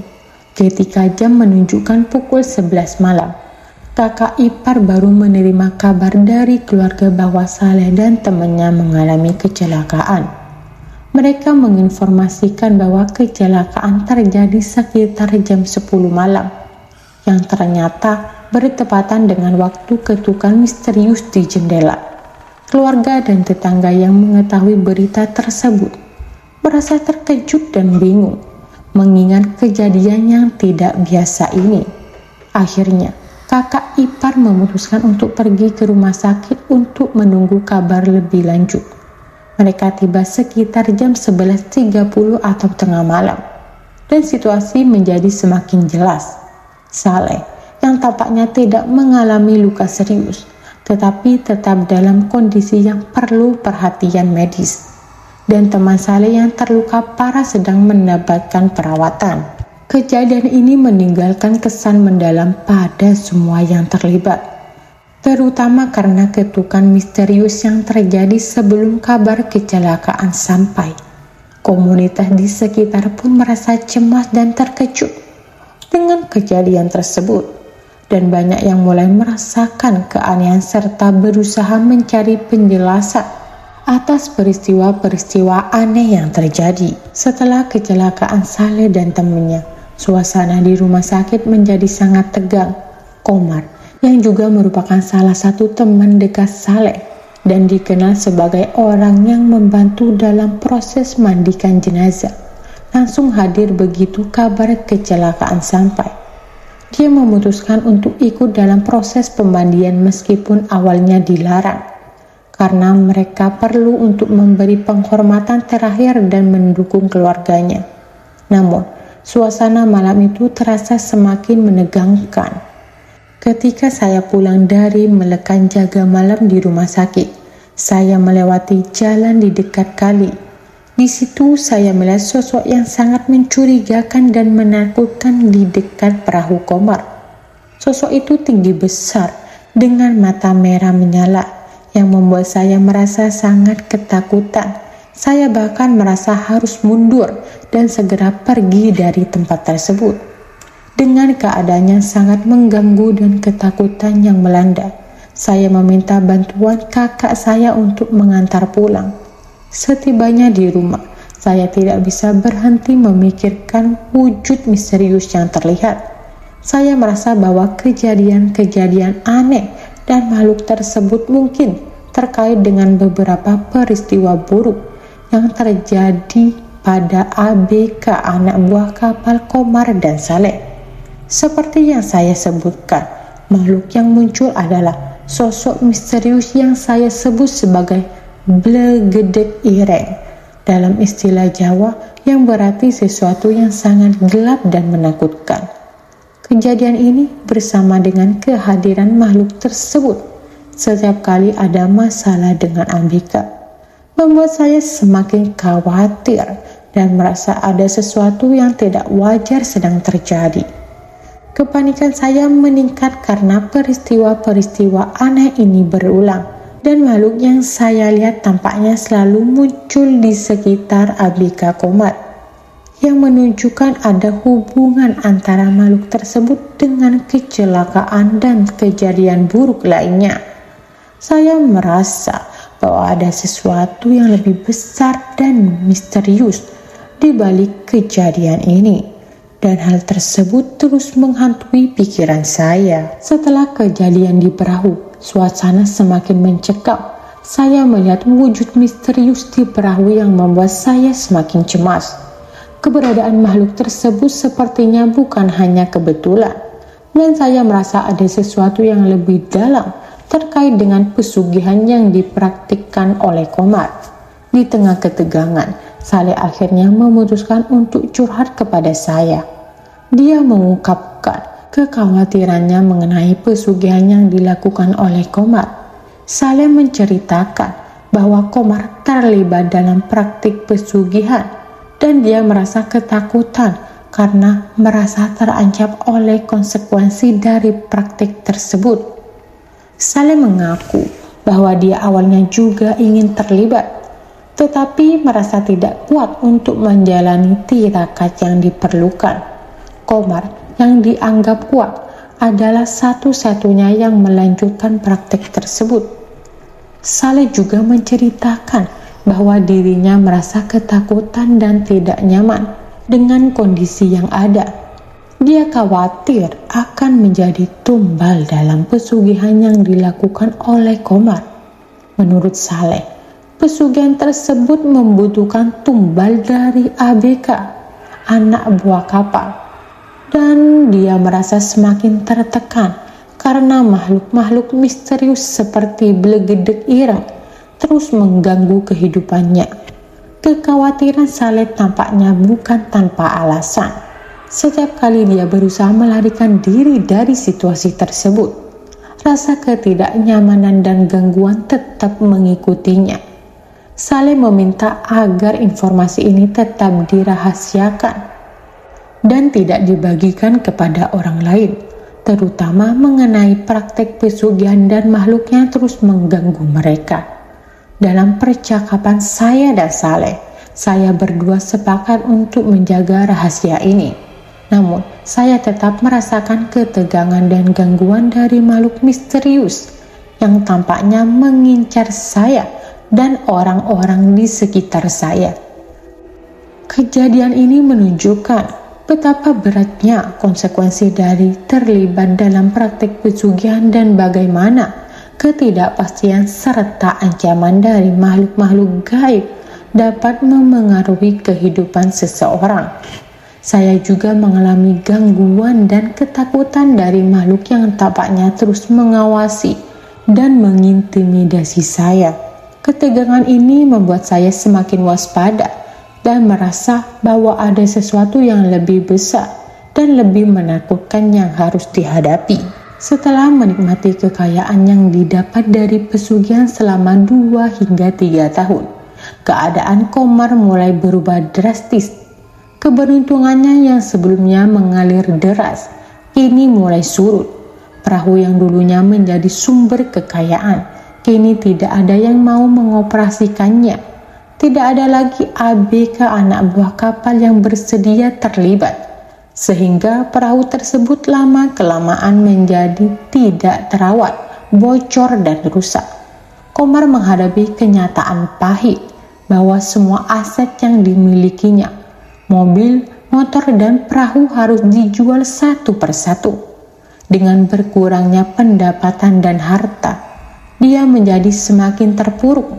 Ketika jam menunjukkan pukul 11 malam, kakak ipar baru menerima kabar dari keluarga bahwa Saleh dan temannya mengalami kecelakaan. Mereka menginformasikan bahwa kecelakaan terjadi sekitar jam 10 malam, yang ternyata bertepatan dengan waktu ketukan misterius di jendela. Keluarga dan tetangga yang mengetahui berita tersebut merasa terkejut dan bingung mengingat kejadian yang tidak biasa ini. Akhirnya, kakak ipar memutuskan untuk pergi ke rumah sakit untuk menunggu kabar lebih lanjut. Mereka tiba sekitar jam 11.30 atau tengah malam, dan situasi menjadi semakin jelas. Saleh yang tampaknya tidak mengalami luka serius, tetapi tetap dalam kondisi yang perlu perhatian medis. Dan teman Saleh yang terluka parah sedang mendapatkan perawatan. Kejadian ini meninggalkan kesan mendalam pada semua yang terlibat, terutama karena ketukan misterius yang terjadi sebelum kabar kecelakaan sampai. Komunitas di sekitar pun merasa cemas dan terkejut dengan kejadian tersebut. Dan banyak yang mulai merasakan keanehan serta berusaha mencari penjelasan atas peristiwa-peristiwa aneh yang terjadi. Setelah kecelakaan Saleh dan temannya, suasana di rumah sakit menjadi sangat tegang. Komar, yang juga merupakan salah satu teman dekat Saleh dan dikenal sebagai orang yang membantu dalam proses mandikan jenazah, langsung hadir begitu kabar kecelakaan sampai. Dia memutuskan untuk ikut dalam proses pemandian meskipun awalnya dilarang, karena mereka perlu untuk memberi penghormatan terakhir dan mendukung keluarganya. Namun, suasana malam itu terasa semakin menegangkan. Ketika saya pulang dari melekan jaga malam di rumah sakit, saya melewati jalan di dekat kali. Di situ saya melihat sosok yang sangat mencurigakan dan menakutkan di dekat perahu Komar. Sosok itu tinggi besar dengan mata merah menyala yang membuat saya merasa sangat ketakutan. Saya bahkan merasa harus mundur dan segera pergi dari tempat tersebut. Dengan keadaannya sangat mengganggu dan ketakutan yang melanda, saya meminta bantuan kakak saya untuk mengantar pulang. Setibanya di rumah, saya tidak bisa berhenti memikirkan wujud misterius yang terlihat. Saya merasa bahwa kejadian-kejadian aneh dan makhluk tersebut mungkin terkait dengan beberapa peristiwa buruk yang terjadi pada ABK anak buah kapal Komar dan Saleh. Seperti yang saya sebutkan, makhluk yang muncul adalah sosok misterius yang saya sebut sebagai blegedek ireng dalam istilah Jawa, yang berarti sesuatu yang sangat gelap dan menakutkan. Kejadian ini bersama dengan kehadiran makhluk tersebut setiap kali ada masalah dengan ABK membuat saya semakin khawatir dan merasa ada sesuatu yang tidak wajar sedang terjadi. Kepanikan saya meningkat karena peristiwa-peristiwa aneh ini berulang dan makhluk yang saya lihat tampaknya selalu muncul di sekitar ABK Komar, yang menunjukkan ada hubungan antara makhluk tersebut dengan kecelakaan dan kejadian buruk lainnya. Saya merasa bahwa ada sesuatu yang lebih besar dan misterius di balik kejadian ini. Dan hal tersebut terus menghantui pikiran saya. Setelah kejadian di perahu, suasana semakin mencekam. Saya melihat wujud misterius di perahu yang membuat saya semakin cemas. Keberadaan makhluk tersebut sepertinya bukan hanya kebetulan, dan saya merasa ada sesuatu yang lebih dalam terkait dengan pesugihan yang dipraktikkan oleh Komar. Di tengah ketegangan, Saleh akhirnya memutuskan untuk curhat kepada saya. Dia mengungkapkan kekhawatirannya mengenai pesugihan yang dilakukan oleh Komar. Saleh menceritakan bahwa Komar terlibat dalam praktik pesugihan dan dia merasa ketakutan karena merasa terancam oleh konsekuensi dari praktik tersebut. Saleh mengaku bahwa dia awalnya juga ingin terlibat, tetapi merasa tidak kuat untuk menjalani tirakat yang diperlukan. Komar yang dianggap kuat adalah satu-satunya yang melanjutkan praktik tersebut. Saleh juga menceritakan bahwa dirinya merasa ketakutan dan tidak nyaman dengan kondisi yang ada. Dia khawatir akan menjadi tumbal dalam pesugihan yang dilakukan oleh Komar. Menurut Saleh, pesugihan tersebut membutuhkan tumbal dari ABK, anak buah kapal, dan dia merasa semakin tertekan karena makhluk-makhluk misterius seperti blegedek ireng terus mengganggu kehidupannya. Kekhawatiran Saleh tampaknya bukan tanpa alasan. Setiap kali dia berusaha melarikan diri dari situasi tersebut, rasa ketidaknyamanan dan gangguan tetap mengikutinya. Saleh meminta agar informasi ini tetap dirahasiakan dan tidak dibagikan kepada orang lain, terutama mengenai praktek pesugihan dan makhluk yang terus mengganggu mereka. Dalam percakapan saya dan Saleh, saya berdua sepakat untuk menjaga rahasia ini. Namun, saya tetap merasakan ketegangan dan gangguan dari makhluk misterius yang tampaknya mengincar saya dan orang-orang di sekitar saya. Kejadian ini menunjukkan betapa beratnya konsekuensi dari terlibat dalam praktik pesugihan dan bagaimana ketidakpastian serta ancaman dari makhluk-makhluk gaib dapat memengaruhi kehidupan seseorang. Saya juga mengalami gangguan dan ketakutan dari makhluk yang tampaknya terus mengawasi dan mengintimidasi saya. Ketegangan ini membuat saya semakin waspada dan merasa bahwa ada sesuatu yang lebih besar dan lebih menakutkan yang harus dihadapi. Setelah menikmati kekayaan yang didapat dari pesugihan selama 2 hingga 3 tahun, keadaan Komar mulai berubah drastis. Keberuntungannya yang sebelumnya mengalir deras, kini mulai surut. Perahu yang dulunya menjadi sumber kekayaan, kini tidak ada yang mau mengoperasikannya. Tidak ada lagi ABK anak buah kapal yang bersedia terlibat, sehingga perahu tersebut lama-kelamaan menjadi tidak terawat, bocor dan rusak. Komar menghadapi kenyataan pahit bahwa semua aset yang dimilikinya, mobil, motor dan perahu harus dijual satu persatu. Dengan berkurangnya pendapatan dan harta, dia menjadi semakin terpuruk.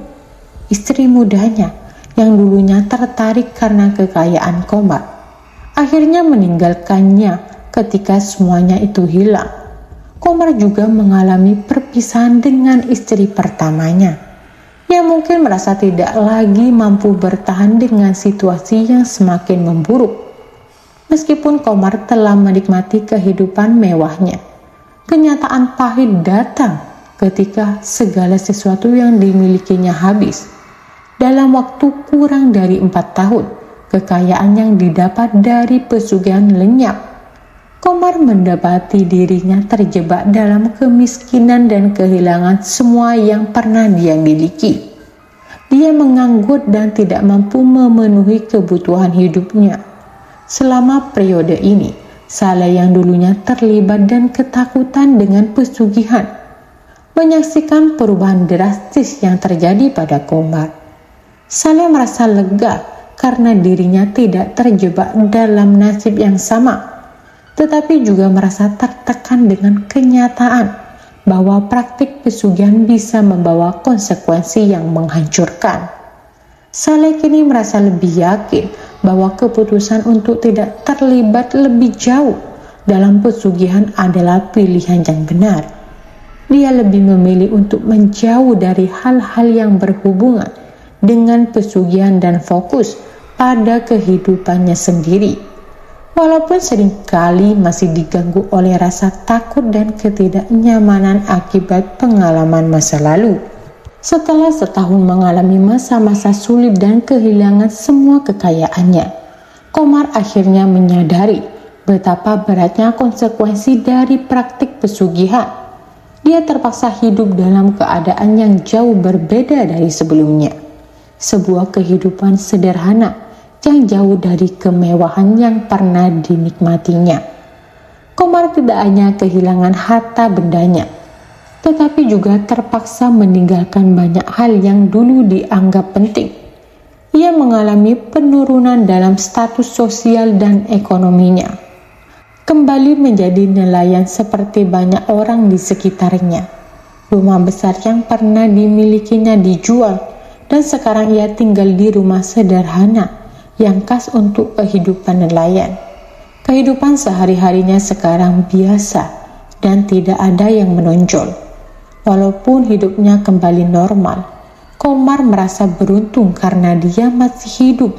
Istri mudanya yang dulunya tertarik karena kekayaan Komar akhirnya meninggalkannya ketika semuanya itu hilang. Komar juga mengalami perpisahan dengan istri pertamanya. Ia mungkin merasa tidak lagi mampu bertahan dengan situasi yang semakin memburuk. Meskipun Komar telah menikmati kehidupan mewahnya, kenyataan pahit datang ketika segala sesuatu yang dimilikinya habis. Dalam waktu kurang dari 4 tahun, kekayaan yang didapat dari pesugihan lenyap. Komar mendapati dirinya terjebak dalam kemiskinan dan kehilangan semua yang pernah dia miliki. Dia menganggur dan tidak mampu memenuhi kebutuhan hidupnya. Selama periode ini, Saleh yang dulunya terlibat dan ketakutan dengan pesugihan, menyaksikan perubahan drastis yang terjadi pada Komar. Saleh merasa lega karena dirinya tidak terjebak dalam nasib yang sama, tetapi juga merasa tertekan dengan kenyataan bahwa praktik pesugihan bisa membawa konsekuensi yang menghancurkan. Saleh kini merasa lebih yakin bahwa keputusan untuk tidak terlibat lebih jauh dalam pesugihan adalah pilihan yang benar. Dia lebih memilih untuk menjauh dari hal-hal yang berhubungan dengan pesugihan dan fokus pada kehidupannya sendiri. Walaupun seringkali masih diganggu oleh rasa takut dan ketidaknyamanan akibat pengalaman masa lalu. Setelah setahun mengalami masa-masa sulit dan kehilangan semua kekayaannya, Komar akhirnya menyadari betapa beratnya konsekuensi dari praktik pesugihan. Dia terpaksa hidup dalam keadaan yang jauh berbeda dari sebelumnya. Sebuah kehidupan sederhana yang jauh dari kemewahan yang pernah dinikmatinya. Komar tidak hanya kehilangan harta bendanya, tetapi juga terpaksa meninggalkan banyak hal yang dulu dianggap penting. Ia mengalami penurunan dalam status sosial dan ekonominya. Kembali menjadi nelayan seperti banyak orang di sekitarnya. Rumah besar yang pernah dimilikinya dijual, dan sekarang ia tinggal di rumah sederhana yang khas untuk kehidupan nelayan. Kehidupan sehari-harinya sekarang biasa dan tidak ada yang menonjol. Walaupun hidupnya kembali normal, Komar merasa beruntung karena dia masih hidup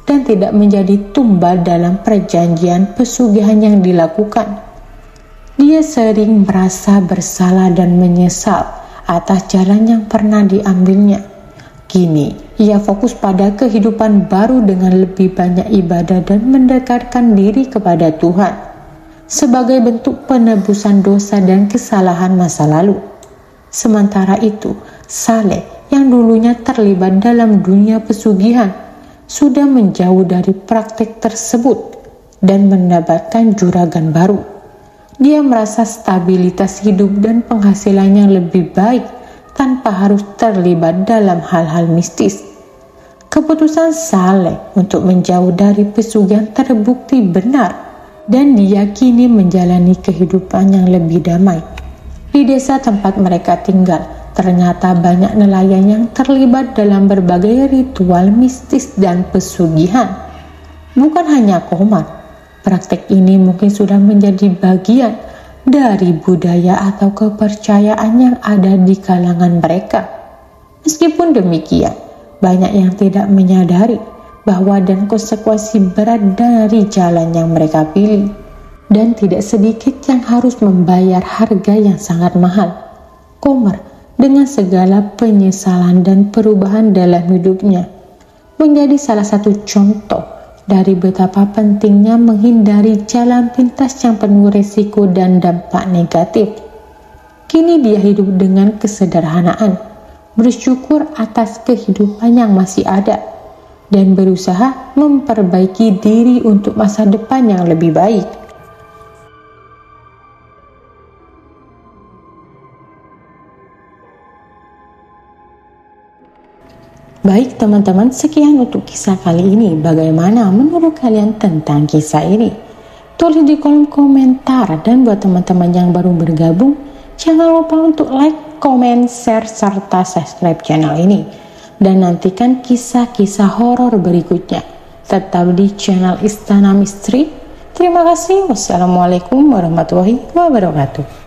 dan tidak menjadi tumbal dalam perjanjian pesugihan yang dilakukan. Dia sering merasa bersalah dan menyesal atas jalan yang pernah diambilnya. Kini, ia fokus pada kehidupan baru dengan lebih banyak ibadah dan mendekatkan diri kepada Tuhan sebagai bentuk penebusan dosa dan kesalahan masa lalu. Sementara itu, Saleh yang dulunya terlibat dalam dunia pesugihan sudah menjauh dari praktik tersebut dan mendapatkan juragan baru. Dia merasa stabilitas hidup dan penghasilan yang lebih baik tanpa harus terlibat dalam hal-hal mistis. Keputusan Saleh untuk menjauh dari pesugihan terbukti benar dan diyakini menjalani kehidupan yang lebih damai. Di desa tempat mereka tinggal, ternyata banyak nelayan yang terlibat dalam berbagai ritual mistis dan pesugihan. Bukan hanya Komar, praktek ini mungkin sudah menjadi bagian dari budaya atau kepercayaan yang ada di kalangan mereka. Meskipun demikian, banyak yang tidak menyadari bahwa dan konsekuensi berat dari jalan yang mereka pilih, dan tidak sedikit yang harus membayar harga yang sangat mahal. Komar dengan segala penyesalan dan perubahan dalam hidupnya menjadi salah satu contoh dari betapa pentingnya menghindari jalan pintas yang penuh risiko dan dampak negatif. Kini dia hidup dengan kesederhanaan, bersyukur atas kehidupan yang masih ada, dan berusaha memperbaiki diri untuk masa depan yang lebih baik. Baik teman-teman, sekian untuk kisah kali ini. Bagaimana menurut kalian tentang kisah ini? Tulis di kolom komentar, dan buat teman-teman yang baru bergabung, jangan lupa untuk like, komen, share, serta subscribe channel ini. Dan nantikan kisah-kisah horor berikutnya. Tetap di channel Istana Misteri. Terima kasih. Wassalamualaikum warahmatullahi wabarakatuh.